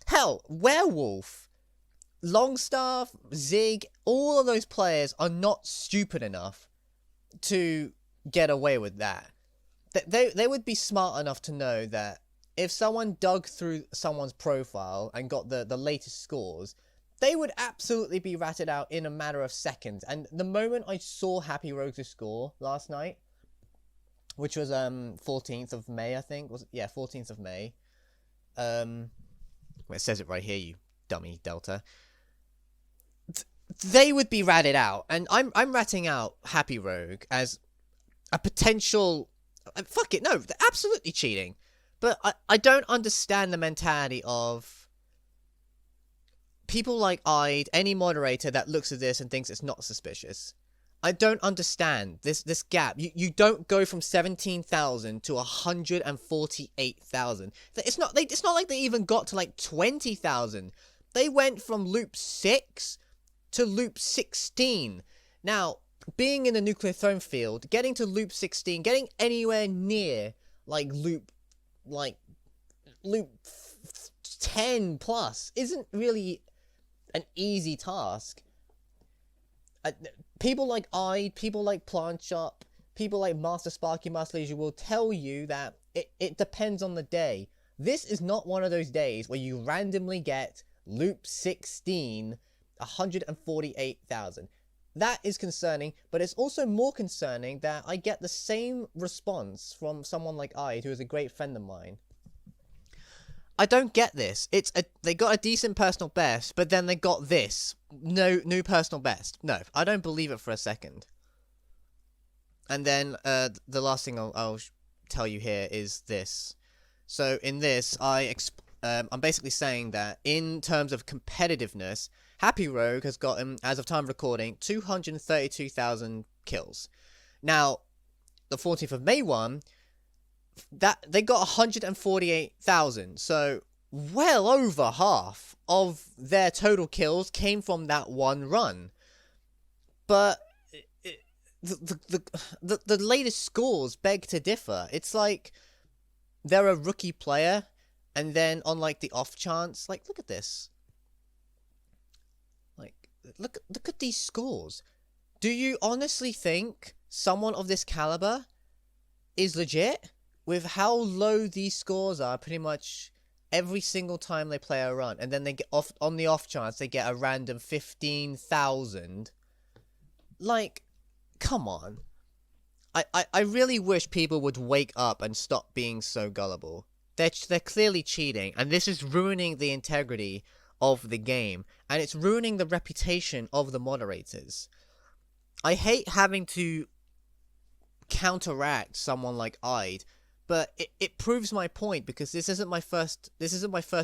hell, Werewolf, Longstaff, Zig, all of those players are not stupid enough to get away with that. They would be smart enough to know that if someone dug through someone's profile and got the latest scores, they would absolutely be ratted out in a matter of seconds. And the moment I saw Happy Rogue's score last night, which was 14th of May, I think, 14th of May. Well, it says it right here, you dummy Delta. They would be ratted out, and I'm ratting out Happy Rogue as a potential. Fuck it, no, they're absolutely cheating. But I don't understand the mentality of people like any moderator that looks at this and thinks it's not suspicious. I don't understand this gap. You don't go from 17,000 to 148,000. It's not like they even got to like 20,000. They went from loop 6 to loop 16. Now, being in the nuclear throne field, getting to loop 16, getting anywhere near like loop 10 plus isn't really an easy task. People like people like Plant Shop, people like Master Sparky, Master Leisure will tell you that it depends on the day. This is not one of those days where you randomly get loop 16, 148,000. That is concerning, but it's also more concerning that I get the same response from someone like who is a great friend of mine. I don't get this. They got a decent personal best, but then they got this. No new personal best. No, I don't believe it for a second. And then the last thing I'll tell you here is this. So in this, I'm basically saying that in terms of competitiveness, Happy Rogue has gotten, as of time of recording, 232,000 kills. Now, the 14th of May one, that they got 148,000. So, well over half of their total kills came from that one run. But the latest scores beg to differ. It's like they're a rookie player, and then on like the off chance, like look at this. Look at these scores. Do you honestly think someone of this caliber is legit? With how low these scores are pretty much every single time they play a run. And then they get off on the off chance they get a random 15,000. Like, come on. I really wish people would wake up and stop being so gullible. They're clearly cheating, and this is ruining the integrity of the game, and it's ruining the reputation of the moderators. I hate having to counteract someone like but it proves my point, because this isn't my first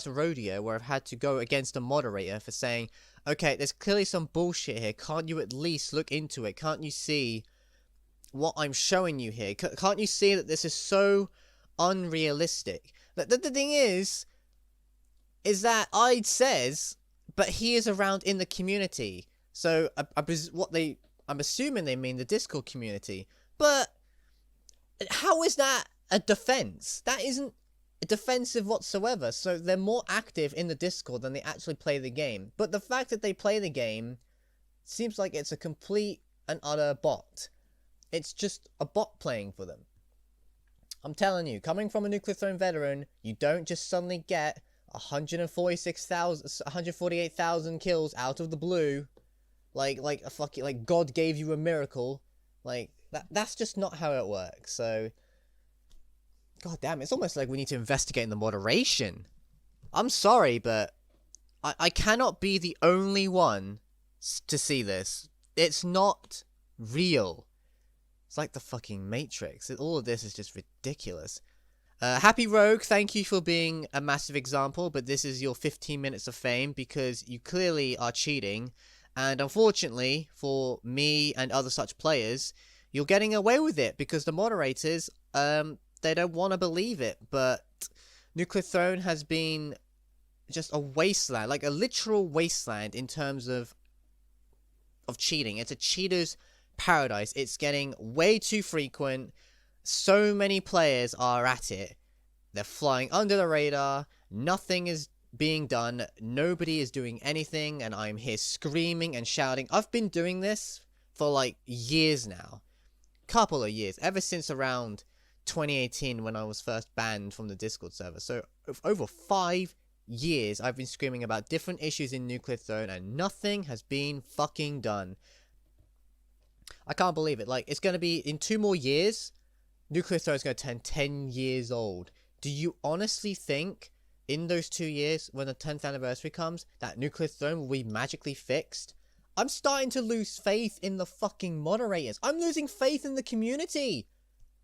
rodeo where I've had to go against a moderator for saying, okay, there's clearly some bullshit here. Can't you at least look into it? Can't you see what I'm showing you here? Can't you see that this is so unrealistic? The thing is that says, but he is around in the community. So I'm assuming they mean the Discord community. But how is that a defense? That isn't defensive whatsoever. So they're more active in the Discord than they actually play the game. But the fact that they play the game seems like it's a complete and utter bot. It's just a bot playing for them. I'm telling you, coming from a Nuclear Throne veteran, you don't just suddenly get 148,000 kills out of the blue, like a fucking, like God gave you a miracle. Like that's just not how it works. So, god damn, it's almost like we need to investigate in the moderation. I'm sorry, but I cannot be the only one to see this. It's not real. It's like the fucking Matrix. All of this is just ridiculous. Happy Rogue, thank you for being a massive example, but this is your 15 minutes of fame because you clearly are cheating, and unfortunately for me and other such players, you're getting away with it because the moderators, they don't want to believe it, but Nuclear Throne has been just a wasteland, like a literal wasteland in terms of cheating. It's a cheater's paradise. It's getting way too frequent. So many players are at it. They're flying under the radar. Nothing is being done. Nobody is doing anything, and I'm here screaming and shouting. I've been doing this for like years now. Couple of years. Ever since around 2018 when I was first banned from the Discord server. So over 5 years I've been screaming about different issues in Nuclear Throne and nothing has been fucking done. I can't believe it. Like, it's going to be in 2 more years, Nuclear Throne is going to turn 10 years old. Do you honestly think in those 2 years, when the 10th anniversary comes, that Nuclear Throne will be magically fixed? I'm starting to lose faith in the fucking moderators. I'm losing faith in the community.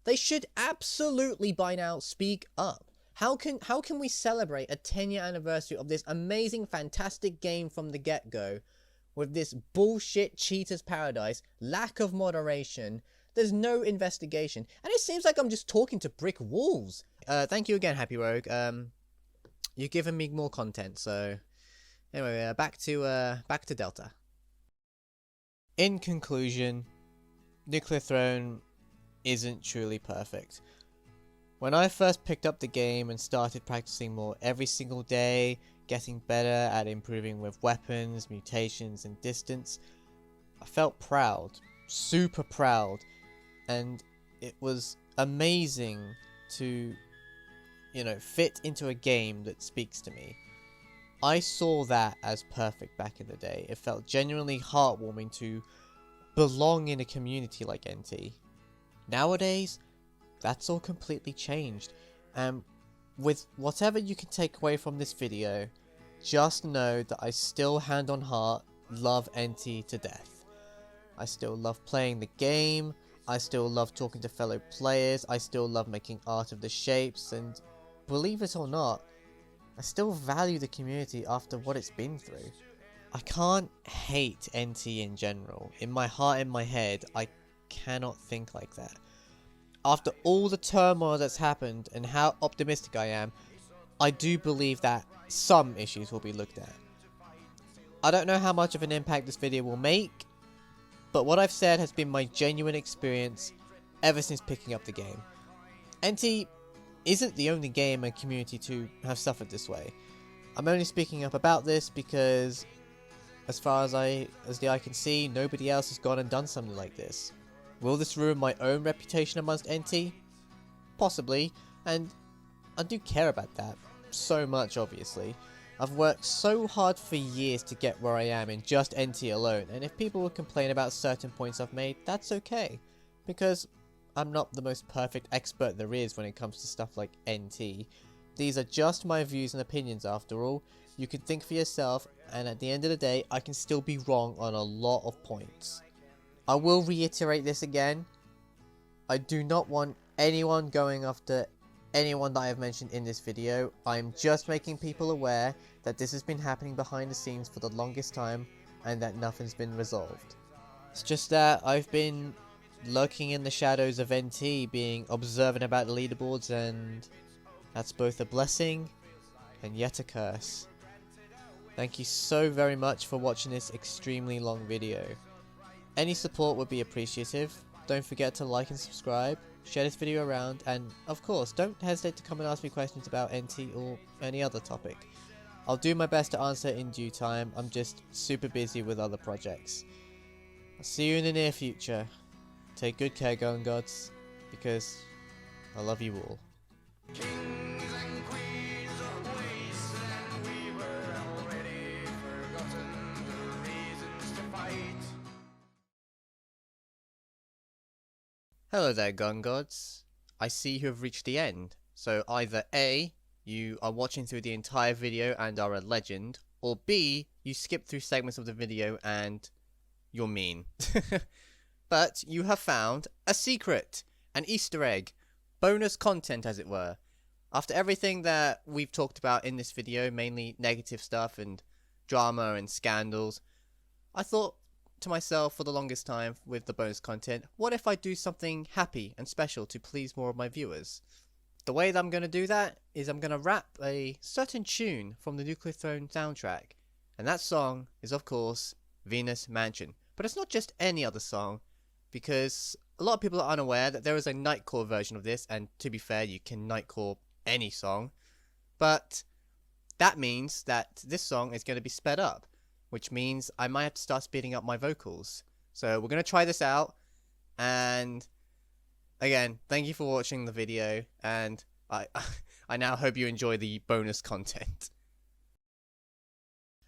They should absolutely by now speak up. How can we celebrate a 10-year anniversary of this amazing, fantastic game from the get-go with this bullshit cheater's paradise, lack of moderation, there's no investigation, and it seems like I'm just talking to brick walls. Thank you again, Happy Rogue. You've given me more content, so anyway, back to Delta. In conclusion, Nuclear Throne isn't truly perfect. When I first picked up the game and started practicing more every single day, getting better at improving with weapons, mutations, and distance, I felt proud, super proud, and it was amazing to, fit into a game that speaks to me. I saw that as perfect back in the day. It felt genuinely heartwarming to belong in a community like NT. Nowadays, that's all completely changed, and with whatever you can take away from this video, just know that I still, hand on heart, love NT to death. I still love playing the game, I still love talking to fellow players, I still love making art of the shapes, and believe it or not, I still value the community after what it's been through. I can't hate NT in general. In my heart, in my head, I cannot think like that. After all the turmoil that's happened and how optimistic I am, I do believe that some issues will be looked at. I don't know how much of an impact this video will make, but what I've said has been my genuine experience ever since picking up the game. NT isn't the only game and community to have suffered this way. I'm only speaking up about this because, as far as the eye can see, nobody else has gone and done something like this. Will this ruin my own reputation amongst NT? Possibly, and I do care about that so much, obviously. I've worked so hard for years to get where I am in just NT alone, and if people would complain about certain points I've made, that's okay, because I'm not the most perfect expert there is when it comes to stuff like NT. These are just my views and opinions after all. You can think for yourself, and at the end of the day, I can still be wrong on a lot of points. I will reiterate this again. I do not want anyone going after anyone that I have mentioned in this video. I am just making people aware that this has been happening behind the scenes for the longest time and that nothing's been resolved. It's just that I've been lurking in the shadows of NT, being observant about the leaderboards, and that's both a blessing and yet a curse. Thank you so very much for watching this extremely long video. Any support would be appreciative. Don't forget to like and subscribe, share this video around, and of course, don't hesitate to come and ask me questions about NT or any other topic. I'll do my best to answer in due time. I'm just super busy with other projects. I'll see you in the near future. Take good care, Gun Gods, because I love you all. Kings and queens of wasteland, we were already forgotten the reasons to fight. Hello there, Gun Gods. I see you have reached the end. So either A, you are watching through the entire video and are a legend, or B, you skip through segments of the video and you're mean. But you have found a secret, an Easter egg, bonus content as it were. After everything that we've talked about in this video, mainly negative stuff and drama and scandals, I thought to myself for the longest time with the bonus content, what if I do something happy and special to please more of my viewers? The way that I'm going to do that is I'm going to rap a certain tune from the Nuclear Throne soundtrack. And that song is, of course, Venus Mansion. But it's not just any other song, because a lot of people are unaware that there is a Nightcore version of this, and to be fair, you can Nightcore any song. But that means that this song is going to be sped up, which means I might have to start speeding up my vocals. So we're going to try this out, and again, thank you for watching the video, and I now hope you enjoy the bonus content.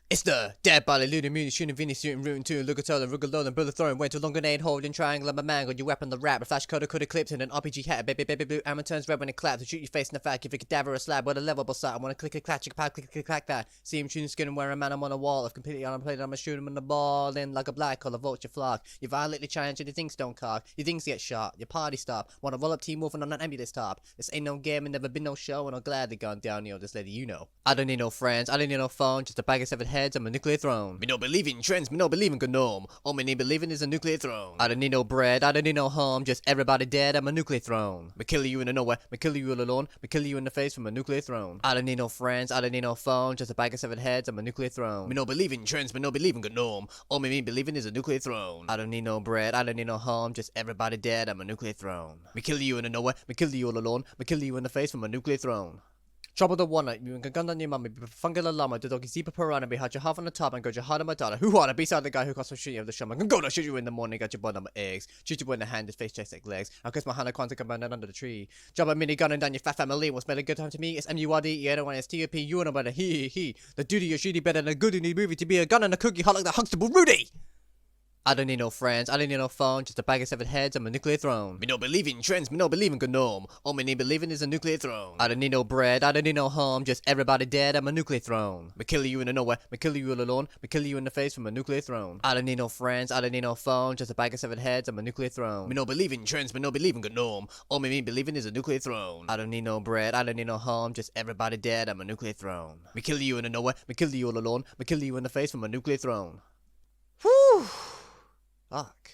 It's the dead body looting, mutant, shooting, Vinny, shooting, rooting, two, Lugatella, Rugalol, and bullet throwing, went to long grenade, holding triangle, and my mangle, your weapon, the rap, a flash coder, could eclipse, and an RPG hat, baby, blue, ammo turns red when it claps, to shoot your face in the fact, give a cadaver a slab, with a levelable sight, I wanna click a clack, click clack that, see him shooting skin and wear a man, I'm on a wall, if completely unplayed, I'ma shoot him in the ball, in like a black collar, vulture flock, you violently challenge and your things don't cock, your things get shot, your party stop, wanna roll up team wolfing on an ambulance top, this ain't no game and never been no show, and I'm glad they gone down, just letting you know. I don't need no friends, I don't need no phone, just a bag of severed heads, I'm a nuclear throne. Me no believe in trends, me no believe in gnome. All me need believing is a nuclear throne. I don't need no bread, I don't need no home, just everybody dead, I'm a nuclear throne. Me kill you in the nowhere, me kill you all alone, me kill you in the face from a nuclear throne. I don't need no friends, I don't need no phone, just a bag of severed heads, I'm a nuclear throne. Me no believe in trends, me no believe in gnome. All me need believing is a nuclear throne. I don't need no bread, I don't need no home, just everybody dead, I'm a nuclear throne. Me kill you in the nowhere, me kill you all alone, me kill you in the face from a nuclear throne. Trouble the one night, you can gun on your mummy, fungal llama, the doggy zebra piranha, be had your half on the top and go your heart on my daughter. Who wanna be the guy who costs for shooting of the shaman? Can go to shoot you in the morning, got your blood on my eggs. Shoot you in the hand, his face chest like legs. I'll kiss my hand, I can't come down under the tree. Drop a mini gun and down your fat family. What's been a good time to me? It's MURD, you don't want it's TOP, you and about a he. The duty you're shooting better than a good in the movie to be a gun and a cookie hot like the Huxtable Rudy! I don't need no friends, I don't need no phone, just a bag of severed heads, I'm a nuclear throne. Me no believe in trends, me no believe in gnome. All me need believing is a nuclear throne. I don't need no bread, I don't need no home, just everybody dead, I'm a nuclear throne. Me kill you in the nowhere, me kill you all alone, me kill you in the face from a nuclear throne. I don't need no friends, I don't need no phone, just a bag of severed heads, I'm a nuclear throne. Me no believe in trends, me no believe in gnome. All me need believing is a nuclear throne. I don't need no bread, I don't need no home, just everybody dead, I'm a nuclear throne. Me kill you in the nowhere, me kill you all alone, me kill you in the face from a nuclear throne. Whew. Fuck.